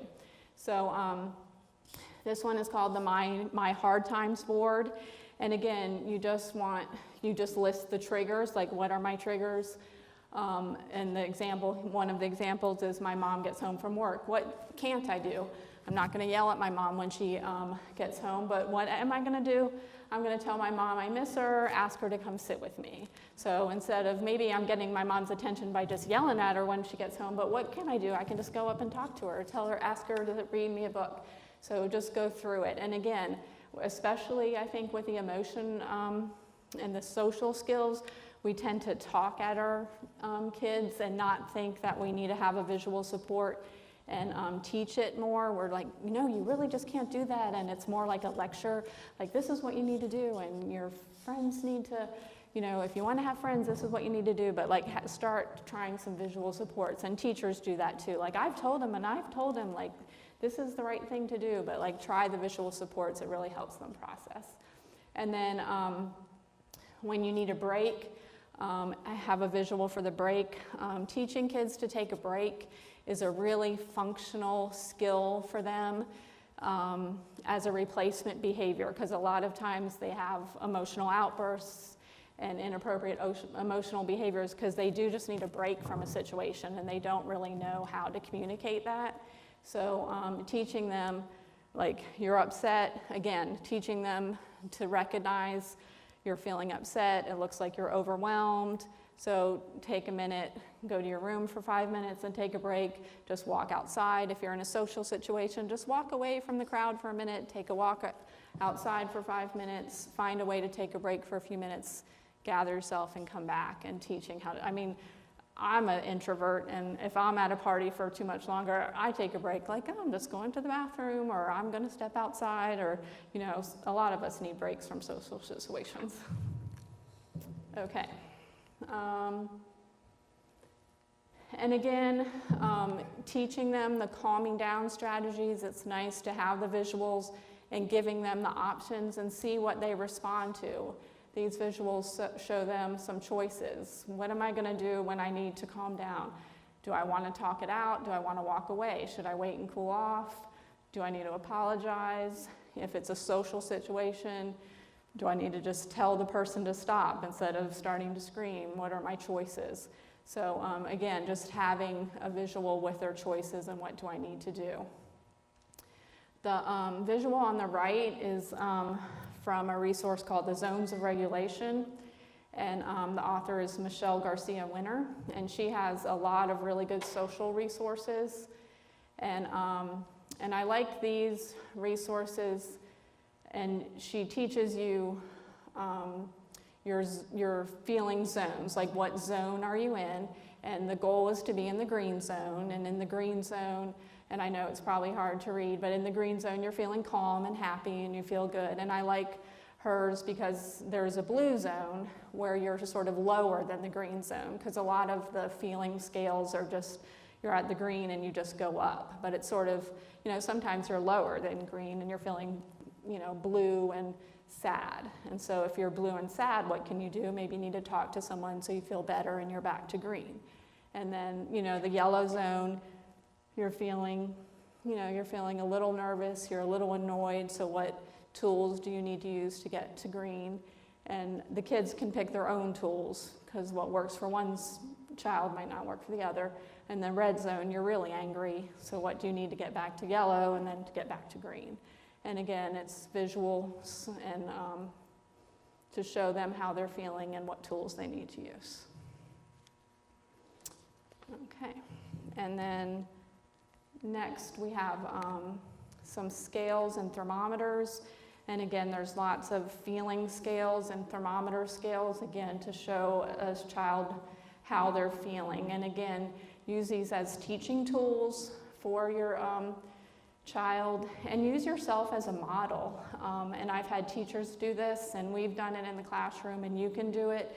So this one is called the My Hard Times board. And again, you just list the triggers, like what are my triggers? And one of the examples is my mom gets home from work. What can't I do? I'm not going to yell at my mom when she gets home, but what am I going to do? I'm going to tell my mom I miss her, ask her to come sit with me. So instead of maybe I'm getting my mom's attention by just yelling at her when she gets home, but what can I do? I can just go up and talk to her, ask her to read me a book. So just go through it. And again, especially I think with the emotion and the social skills, we tend to talk at our kids and not think that we need to have a visual support and teach it more. We're like, you really just can't do that. And it's more like a lecture, like this is what you need to do, and your friends need to, if you want to have friends, this is what you need to do. But like start trying some visual supports, and teachers do that too. Like I've told them like, this is the right thing to do, but like try the visual supports, it really helps them process. And then when you need a break, I have a visual for the break. Teaching kids to take a break is a really functional skill for them as a replacement behavior, because a lot of times they have emotional outbursts and inappropriate emotional behaviors because they do just need a break from a situation and they don't really know how to communicate that. So teaching them, like you're upset, again, teaching them to recognize you're feeling upset, it looks like you're overwhelmed, So take a minute, go to your room for 5 minutes and take a break. Just walk outside. If you're in a social situation, just walk away from the crowd for a minute, take a walk outside for 5 minutes, find a way to take a break for a few minutes, gather yourself and come back, and teaching how to, I mean, I'm an introvert, and if I'm at a party for too much longer, I take a break, like, oh, I'm just going to the bathroom, or I'm going to step outside, or, you know, a lot of us need breaks from social situations. Okay. And again, teaching them the calming down strategies. It's nice to have the visuals and giving them the options and see what they respond to. These visuals show them some choices. What am I going to do when I need to calm down? Do I want to talk it out? Do I want to walk away? Should I wait and cool off? Do I need to apologize? If it's a social situation, do I need to just tell the person to stop instead of starting to scream? What are my choices? So again, just having a visual with their choices and what do I need to do. The visual on the right is from a resource called The Zones of Regulation, and the author is Michelle Garcia Winner, and she has a lot of really good social resources, and I like these resources, and she teaches you your feeling zones, like what zone are you in, and the goal is to be in the green zone, and in the green zone, and I know it's probably hard to read, but in the green zone you're feeling calm and happy and you feel good. And I like hers because there's a blue zone where you're sort of lower than the green zone, because a lot of the feeling scales are just, you're at the green and you just go up. But it's sort of, you know, sometimes you're lower than green and you're feeling, you know, blue and sad. And so if you're blue and sad, what can you do? Maybe you need to talk to someone so you feel better and you're back to green. And then, you know, the yellow zone, you're feeling, you know, you're feeling a little nervous, you're a little annoyed, so what tools do you need to use to get to green? And the kids can pick their own tools, because what works for one child might not work for the other. And the red zone, you're really angry, so what do you need to get back to yellow and then to get back to green? And again, it's visuals and to show them how they're feeling and what tools they need to use. Okay, and then next we have some scales and thermometers. And again, there's lots of feeling scales and thermometer scales, again, to show a child how they're feeling. And again, use these as teaching tools for your child, and use yourself as a model. And I've had teachers do this, and we've done it in the classroom, and you can do it.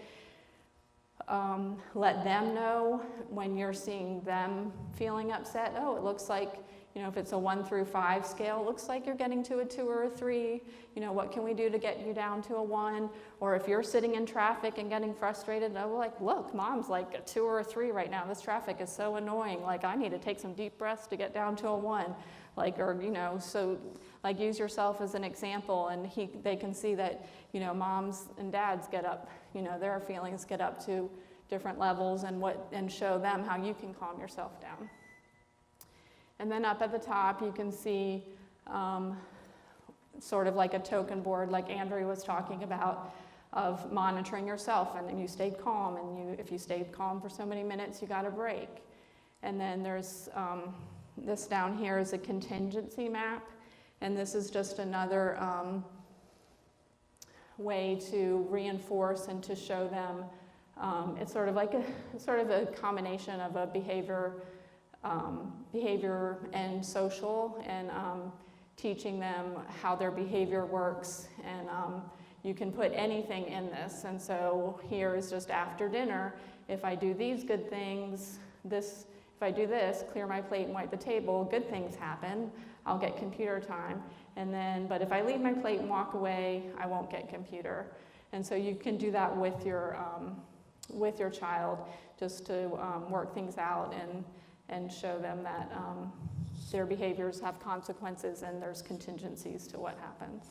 Let them know when you're seeing them feeling upset. Oh, it looks like, you know, if it's a 1 through 5 scale, it looks like you're getting to a 2 or a 3. You know, what can we do to get you down to a 1? Or if you're sitting in traffic and getting frustrated, oh, like, look, mom's like a 2 or a 3 right now. This traffic is so annoying. Like, I need to take some deep breaths to get down to a 1. Like, or, you know, so like use yourself as an example, and they can see that, you know, moms and dads get up, you know, their feelings get up to different levels, and show them how you can calm yourself down. And then up at the top, you can see sort of like a token board, like Andrea was talking about, of monitoring yourself, and then you stayed calm, and if you stayed calm for so many minutes, you got a break. And then there's this down here is a contingency map, and this is just another way to reinforce and to show them. It's sort of like a combination of a behavior and social, and teaching them how their behavior works. And you can put anything in this. And so here is just after dinner. If I do these good things, if I do this, clear my plate and wipe the table, good things happen. I'll get computer time. But if I leave my plate and walk away, I won't get computer. And so you can do that with your child, just to work things out and show them that their behaviors have consequences and there's contingencies to what happens.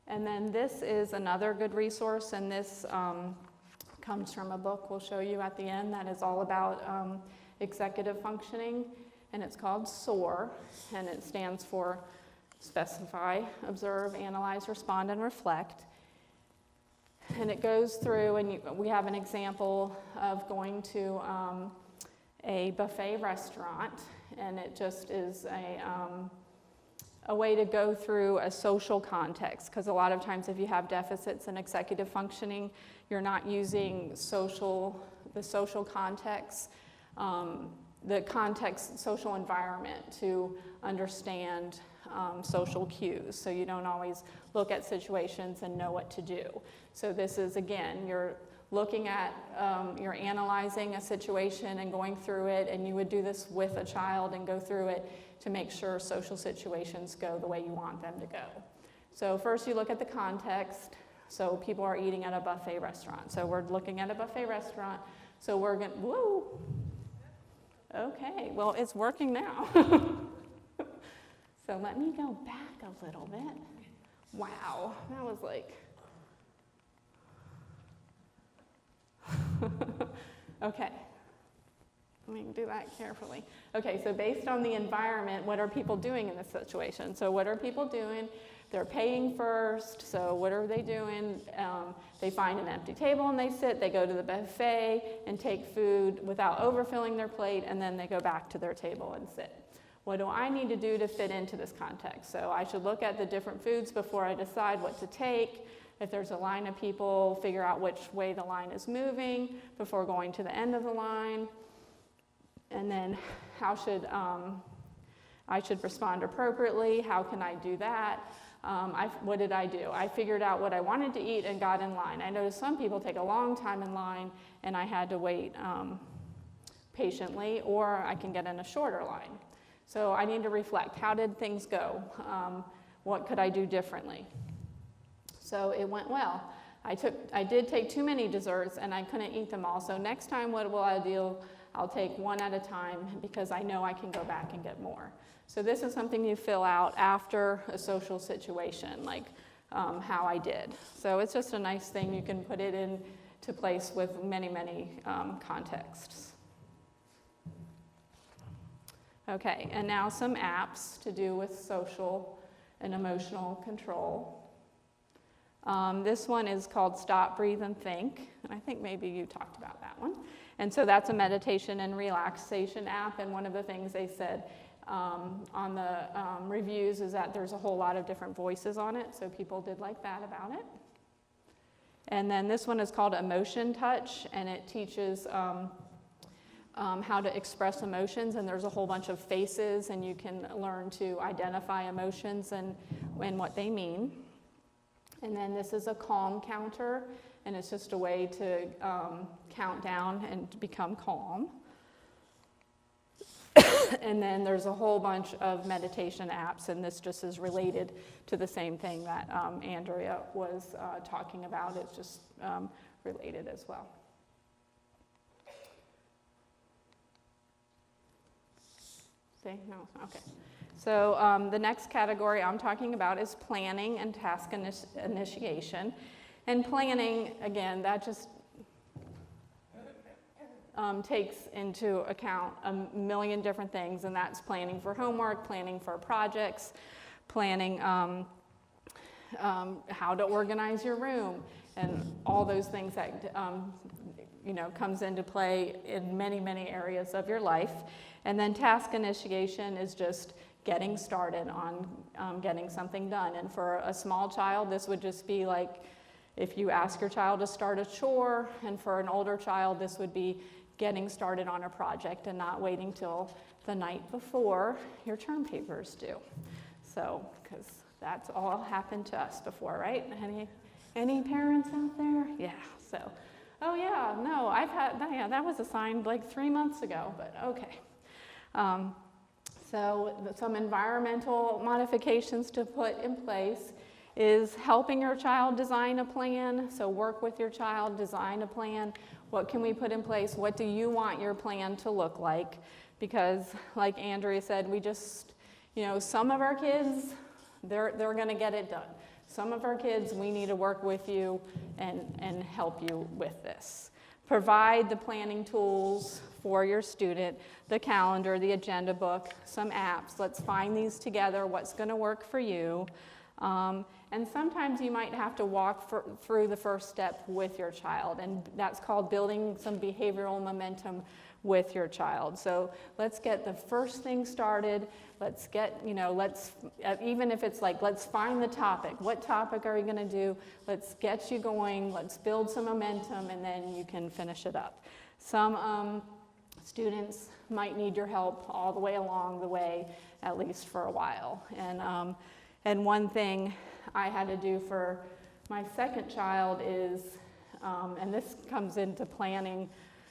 And then this is another good resource, and this comes from a book we'll show you at the end that is all about executive functioning, and it's called SOAR, and it stands for Specify, Observe, Analyze, Respond, and Reflect. and it goes through, and we have an example of going to a buffet restaurant, and it just is a way to go through a social context, because a lot of times if you have deficits in executive functioning, you're not using the social context, social environment to understand social cues. So you don't always look at situations and know what to do. So this is, again, you're looking at, you're analyzing a situation and going through it, and you would do this with a child and go through it to make sure social situations go the way you want them to go. So first you look at the context. So people are eating at a buffet restaurant. So we're looking at a buffet restaurant. So we're going, woo. Okay, well, it's working now. So let me go back a little bit. Wow, that was like, okay. Let me do that carefully. Okay, so based on the environment, what are people doing in this situation? So what are people doing? They're paying first, so what are they doing? They find an empty table and they sit, they go to the buffet and take food without overfilling their plate, and then they go back to their table and sit. What do I need to do to fit into this context? So I should look at the different foods before I decide what to take. If there's a line of people, figure out which way the line is moving before going to the end of the line. And then how should I should respond appropriately? How can I do that? What did I do? I figured out what I wanted to eat and got in line. I noticed some people take a long time in line, and I had to wait patiently, or I can get in a shorter line. So I need to reflect. How did things go? What could I do differently? So it went well. I did take too many desserts, and I couldn't eat them all. So next time, what will I do? I'll take one at a time, because I know I can go back and get more. So this is something you fill out after a social situation, like how I did. So it's just a nice thing. You can put it into place with many, many contexts. Okay, and now some apps to do with social and emotional control. This one is called Stop, Breathe, and Think. And I think maybe you talked about that one. And so that's a meditation and relaxation app. And one of the things they said on the reviews is that there's a whole lot of different voices on it. So people did like that about it. And then this one is called Emotion Touch, and it teaches how to express emotions. And there's a whole bunch of faces, and you can learn to identify emotions and what they mean. And then this is a calm counter, and it's just a way to count down and become calm. And then there's a whole bunch of meditation apps, and this just is related to the same thing that Andrea was talking about. It's just related as well. See? No? Okay. So the next category I'm talking about is planning and task initiation. And planning, again, that just takes into account a million different things, and that's planning for homework, planning for projects, planning how to organize your room, and all those things that comes into play in many, many areas of your life. And then task initiation is just getting started on getting something done. And for a small child, this would just be like if you ask your child to start a chore, and for an older child, this would be getting started on a project and not waiting till the night before your term papers due. So, because that's all happened to us before, right? Any parents out there? Yeah, so, oh yeah, no, that was assigned like 3 months ago, but okay. So some environmental modifications to put in place is helping your child design a plan. So work with your child, design a plan. What can we put in place? What do you want your plan to look like? Because like Andrea said, we just, some of our kids, they're going to get it done. Some of our kids, we need to work with you and help you with this. Provide the planning tools for your student, the calendar, the agenda book, some apps. Let's find these together, what's going to work for you. And sometimes you might have to walk through the first step with your child, and that's called building some behavioral momentum with your child. So let's get the first thing started. Let's get, even if it's like, let's find the topic. What topic are you going to do? Let's get you going. Let's build some momentum, and then you can finish it up. Some students might need your help all the way along the way, at least for a while. And one thing I had to do for my second child is, and this comes into planning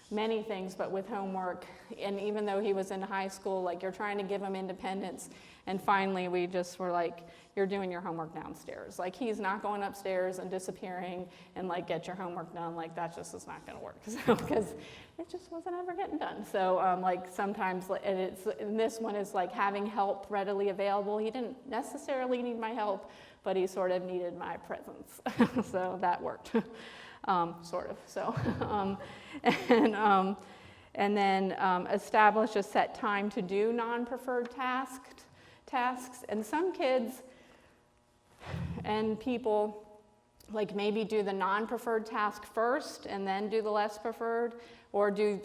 many things, but with homework, and even though he was in high school, like you're trying to give him independence, and finally we just were like, you're doing your homework downstairs. Like he's not going upstairs and disappearing and like get your homework done, like that just is not gonna work, because it just wasn't ever getting done. So like sometimes, and this one is like having help readily available. He didn't necessarily need my help, but he sort of needed my presence, so that worked. Sort of. So, and then establish a set time to do non-preferred tasks. And some kids and people like maybe do the non-preferred task first and then do the less preferred, or do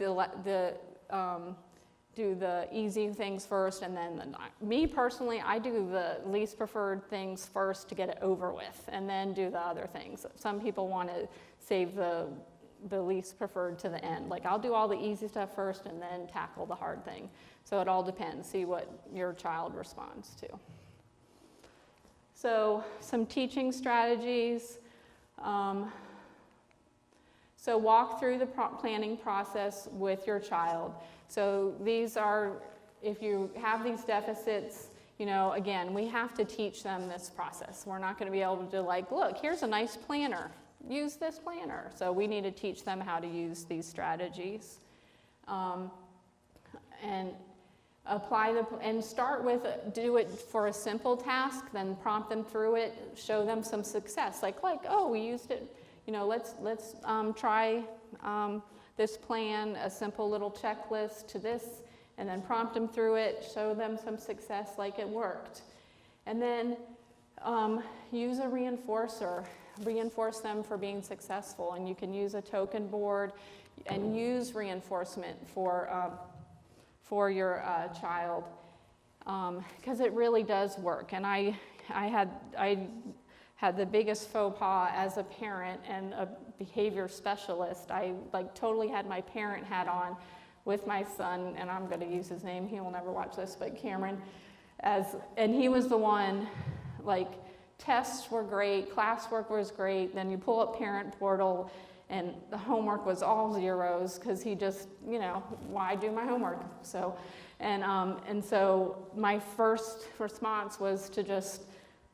the easy things first and then me personally, I do the least preferred things first to get it over with and then do the other things. Some people want to save the least preferred to the end. Like I'll do all the easy stuff first and then tackle the hard thing. So it all depends. See what your child responds to. So some teaching strategies. So walk through the planning process with your child. So these are, if you have these deficits, again, we have to teach them this process. We're not going to be able to like, look, here's a nice planner. Use this planner. So we need to teach them how to use these strategies. And apply and start with, do it for a simple task, then prompt them through it, show them some success. Like oh, we used it, let's try this plan, a simple little checklist to this, and then prompt them through it, show them some success like it worked. And then use a reinforcer. Reinforce them for being successful, and you can use a token board and use reinforcement for your child, because it really does work. And I had the biggest faux pas as a parent and a behavior specialist. I totally had my parent hat on with my son, and I'm going to use his name. He will never watch this, but Cameron, and he was the one, tests were great, classwork was great, then you pull up Parent Portal, and the homework was all zeros, because he just, why do my homework? So, and so my first response was to just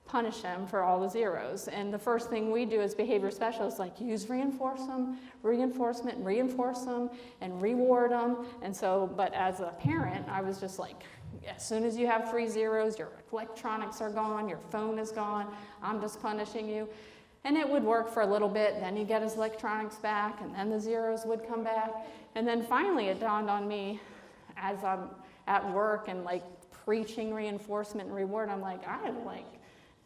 punish him for all the zeros. And the first thing we do as behavior specialists, use reinforcement, reinforce them, and reward them. And so, but as a parent, I was just like, as soon as you have 3 zeros, your electronics are gone, your phone is gone, I'm just punishing you. And it would work for a little bit, then he'd get his electronics back, and then the zeros would come back. And then finally it dawned on me, as I'm at work and preaching reinforcement and reward, I'm like, I am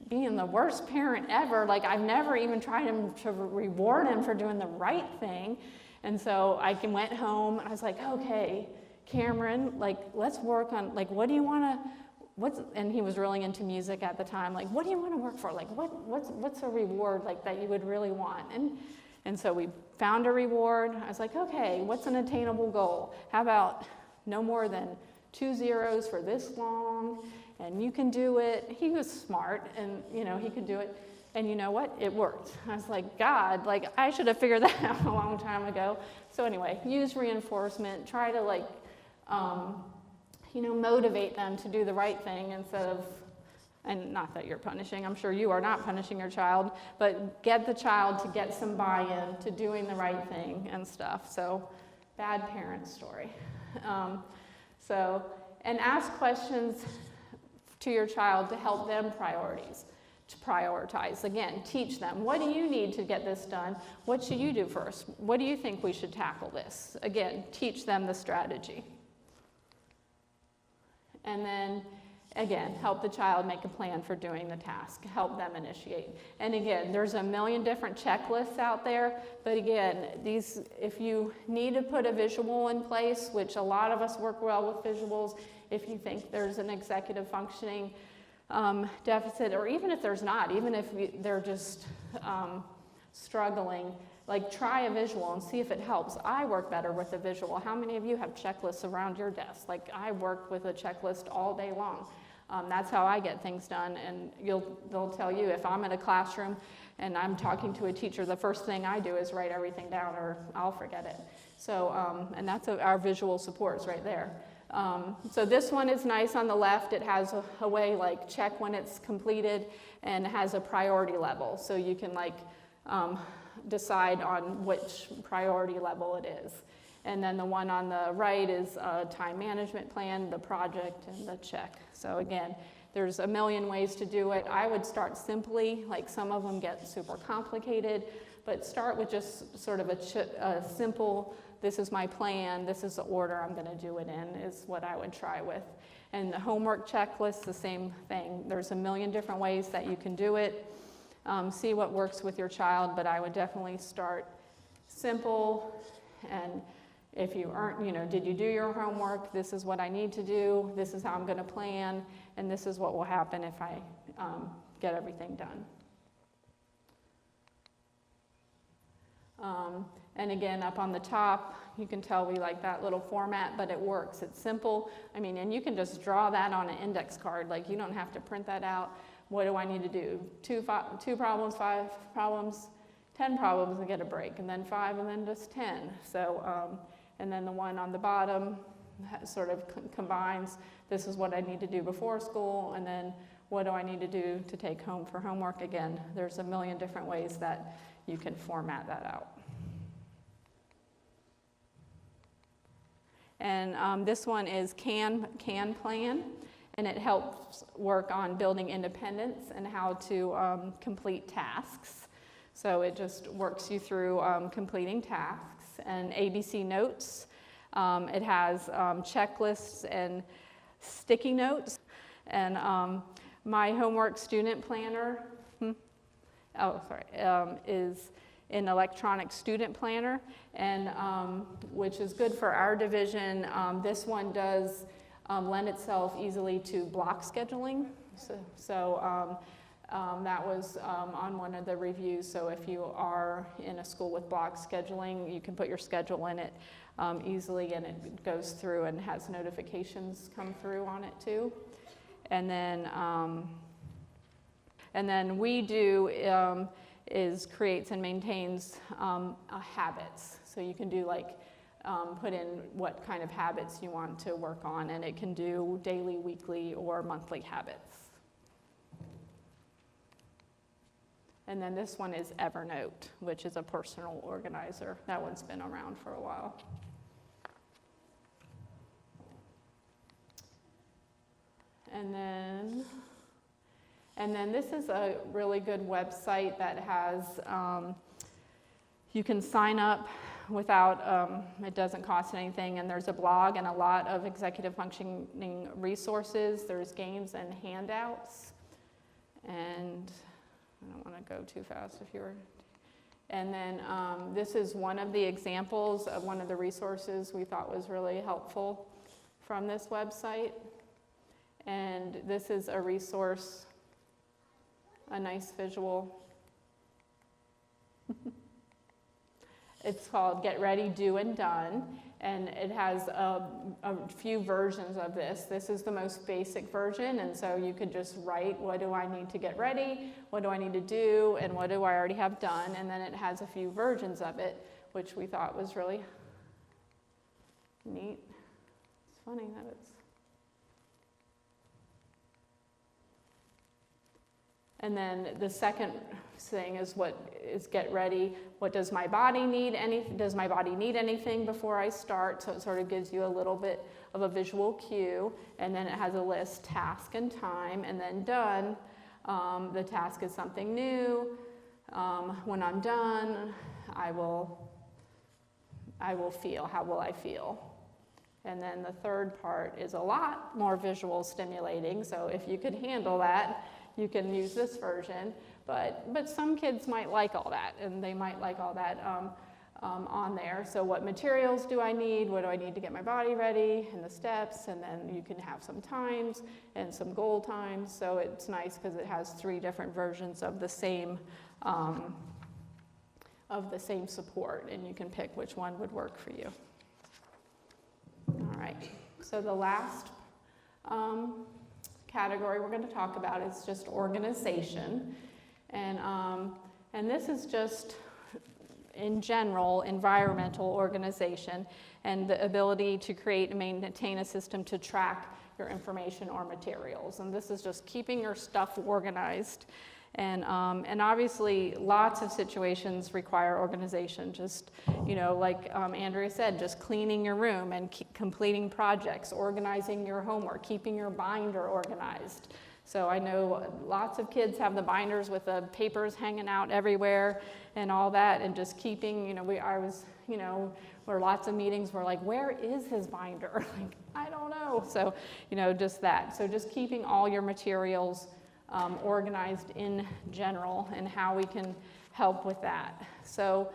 being the worst parent ever. I've never even tried to reward him for doing the right thing. And so I went home and I was like, okay, Cameron, let's work on, what do you want to, and he was really into music at the time, what do you want to work for? What's a reward, that you would really want? And so we found a reward. I was like, okay, what's an attainable goal? How about no more than 2 zeros for this long, and you can do it. He was smart, and, he could do it. And you know what? It worked. I was like, God, I should have figured that out a long time ago. So anyway, use reinforcement. Try to, motivate them to do the right thing instead of, and not that you're punishing, I'm sure you are not punishing your child, but get the child to get some buy-in to doing the right thing and stuff. So, bad parent story. And ask questions to your child to help them prioritize. Again, teach them, what do you need to get this done? What should you do first? What do you think we should tackle this? Again, teach them the strategy. And then Again, help the child make a plan for doing the task, help them initiate. And again, there's a million different checklists out there, but again, if you need to put a visual in place, which a lot of us work well with visuals, if you think there's an executive functioning deficit, or even if there's not, even if they're just struggling, like try a visual and see if it helps. I work better with a visual. How many of you have checklists around your desk? Like I work with a checklist all day long. That's how I get things done, and they'll tell you if I'm in a classroom and I'm talking to a teacher, the first thing I do is write everything down or I'll forget it. So, and that's our visual supports right there. So this one is nice on the left. It has a way like check when it's completed and has a priority level. So you can like decide on which priority level it is. And then the one on the right is a time management plan, the project, and the check. So again, there's a million ways to do it. I would start simply, like some of them get super complicated, but start with just sort of a simple, this is my plan, this is the order I'm going to do it in, is what I would try with. And the homework checklist, the same thing. There's a million different ways that you can do it. See what works with your child, but I would definitely start simple. And if you aren't, did you do your homework? This is what I need to do. This is how I'm going to plan. And this is what will happen if I get everything done. And again, up on the top, you can tell we like that little format, but it works. It's simple. I mean, and you can just draw that on an index card. Like you don't have to print that out. What do I need to do? Two problems, 5 problems, 10 problems and get a break, and then 5 and then just 10. So, and then the one on the bottom sort of combines, this is what I need to do before school, and then what do I need to do to take home for homework? Again, there's a million different ways that you can format that out. And this one is Can Plan, and it helps work on building independence and how to complete tasks. So it just works you through completing tasks. And ABC Notes, it has checklists and sticky notes. And my homework student planner, is an electronic student planner, and which is good for our division. This one does lend itself easily to block scheduling. So that was on one of the reviews. So if you are in a school with block scheduling, you can put your schedule in it easily, and it goes through and has notifications come through on it too. And then we do is creates and maintains habits. So you can do like put in what kind of habits you want to work on, and it can do daily, weekly, or monthly habits. And then this one is Evernote, which is a personal organizer. That one's been around for a while. And then this is a really good website that has, you can sign up without, it doesn't cost anything, and there's a blog and a lot of executive functioning resources. There's games and handouts, and I don't want to go too fast if you're, and then this is one of the examples of one of the resources we thought was really helpful from this website. And this is a resource, a nice visual. It's called Get Ready, Do, and Done, and it has a few versions of this. This is the most basic version, and so you could just write, what do I need to get ready, what do I need to do, and what do I already have done, and then it has a few versions of it, which we thought was really neat. It's funny that it's... And then the second thing is get ready. What does my body need? Does my body need anything before I start? So it sort of gives you a little bit of a visual cue. And then it has a list, task and time. And then done, the task is something new. When I'm done, I will feel. How will I feel? And then the third part is a lot more visual stimulating, so if you could handle that, you can use this version. But some kids might like all that, and they might like all that on there. So what materials do I need? What do I need to get my body ready? And the steps, and then you can have some times and some goal times. So it's nice because it has 3 different versions of the same support, and you can pick which one would work for you. All right, so the last category we're going to talk about is just organization. And this is just, in general, environmental organization and the ability to create and maintain a system to track your information or materials. And this is just keeping your stuff organized. And obviously, lots of situations require organization. Just, like Andrea said, just cleaning your room and completing projects, organizing your homework, keeping your binder organized. So I know lots of kids have the binders with the papers hanging out everywhere and all that, and just keeping, where lots of meetings were like, where is his binder? Like, I don't know. So, just that. So just keeping all your materials organized in general, and how we can help with that. So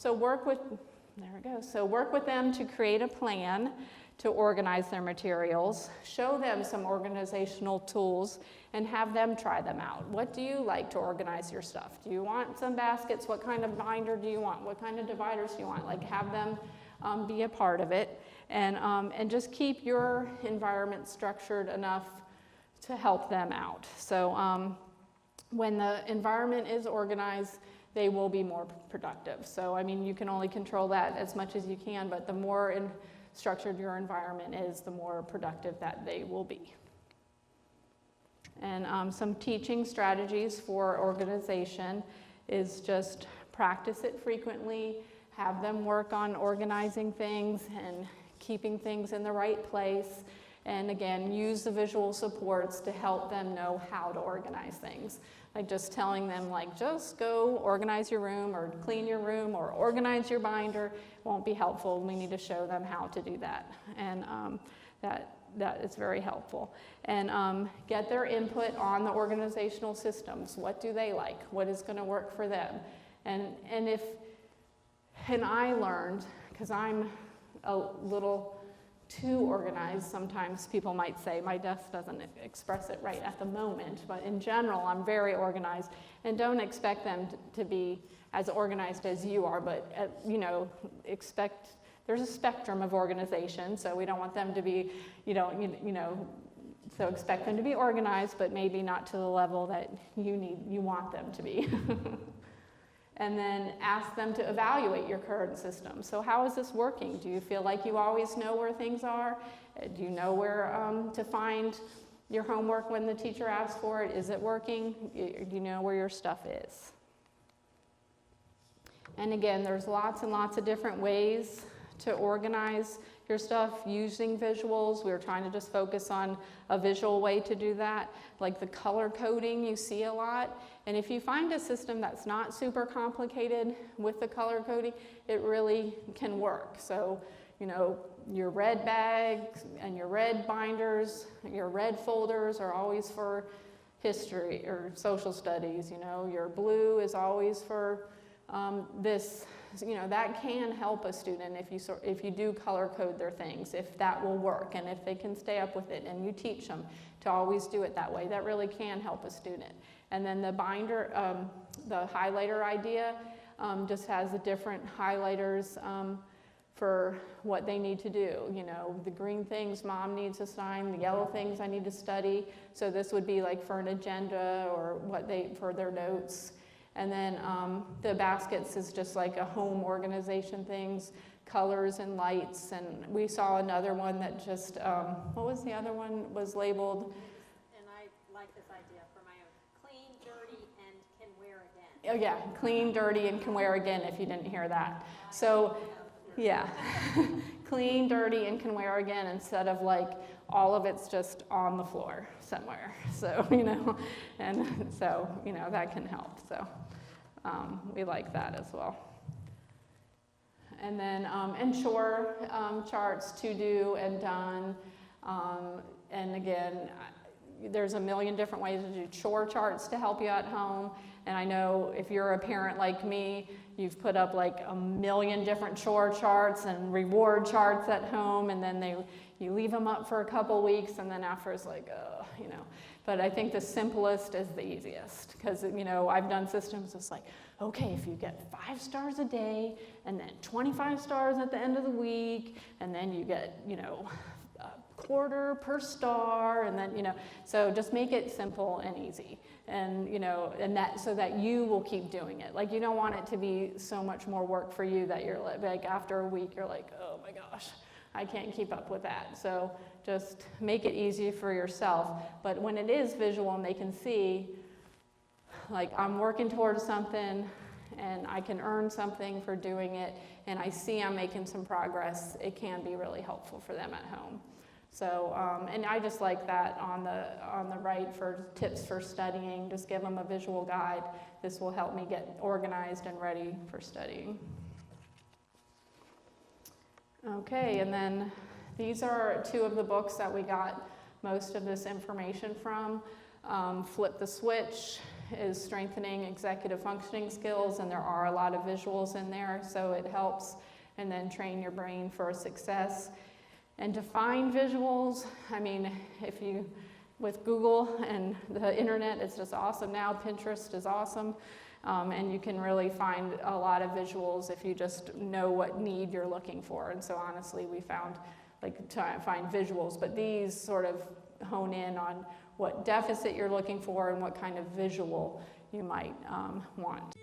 work with them to create a plan to organize their materials, show them some organizational tools, and have them try them out. What do you like to organize your stuff? Do you want some baskets? What kind of binder do you want? What kind of dividers do you want? Like, have them be a part of it, and just keep your environment structured enough to help them out. So when the environment is organized, they will be more productive. So, you can only control that as much as you can, but the more structured your environment is, the more productive that they will be. And some teaching strategies for organization is just practice it frequently, have them work on organizing things and keeping things in the right place. And again, use the visual supports to help them know how to organize things. Like just telling them, like, just go organize your room or clean your room or organize your binder won't be helpful. We need to show them how to do that. And that is very helpful. And get their input on the organizational systems. What do they like? What is going to work for them? And I learned, because I'm a little too organized, sometimes people might say my desk doesn't express it right at the moment, but in general I'm very organized, and don't expect them to be as organized as you are, but expect there's a spectrum of organization, so we don't want them to be, so expect them to be organized, but maybe not to the level that you want them to be. And then ask them to evaluate your current system. So how is this working? Do you feel like you always know where things are? Do you know where to find your homework when the teacher asks for it? Is it working? Do you know where your stuff is? And again, there's lots and lots of different ways to organize your stuff using visuals. We were trying to just focus on a visual way to do that, like the color coding you see a lot. And if you find a system that's not super complicated with the color coding, it really can work. So, your red bags and your red binders, your red folders are always for history or social studies. Your blue is always for this. That can help a student if you do color code their things, if that will work, and if they can stay up with it, and you teach them to always do it that way. That really can help a student. And then the binder, the highlighter idea, just has the different highlighters for what they need to do. The green things mom needs to sign, the yellow things I need to study. So this would be like for an agenda or for their notes. And then the baskets is just like a home organization things, colors and lights. And we saw another one that just, what was the other one? Was labeled? And I like this idea for my own. Clean, dirty, and can wear again. Oh yeah, clean, dirty, and can wear again, if you didn't hear that. So, yeah, clean, dirty, and can wear again, instead of like all of it's just on the floor somewhere. So, and so, that can help. So we like that as well. And then, and chore charts, to do and done. And again, there's a million different ways to do chore charts to help you at home. And I know if you're a parent like me, you've put up like a million different chore charts and reward charts at home, and then you leave them up for a couple weeks, and then after it's like, you know. But I think the simplest is the easiest, because, you know, I've done systems that's like, okay, if you get 5 stars a day, and then 25 stars at the end of the week, and then you get, you know, a quarter per star, and then, you know, so just make it simple and easy. And, you know, and that, so that you will keep doing it. Like, you don't want it to be so much more work for you that you're like after a week, you're like, oh my gosh, I can't keep up with that. So just make it easy for yourself. But when it is visual and they can see, like, I'm working towards something and I can earn something for doing it, and I see I'm making some progress, it can be really helpful for them at home. So, and I just like that on the right for tips for studying. Just give them a visual guide. This will help me get organized and ready for studying. Okay, and then these are 2 of the books that we got most of this information from. Flip the Switch is strengthening executive functioning skills, and there are a lot of visuals in there, so it helps. And then Train Your Brain for Success. And to find visuals, I mean, if you, with Google and the internet, it's just awesome now. Pinterest is awesome. And you can really find a lot of visuals if you just know what need you're looking for. And so honestly, we found, like, to find visuals, but these sort of hone in on what deficit you're looking for and what kind of visual you might want.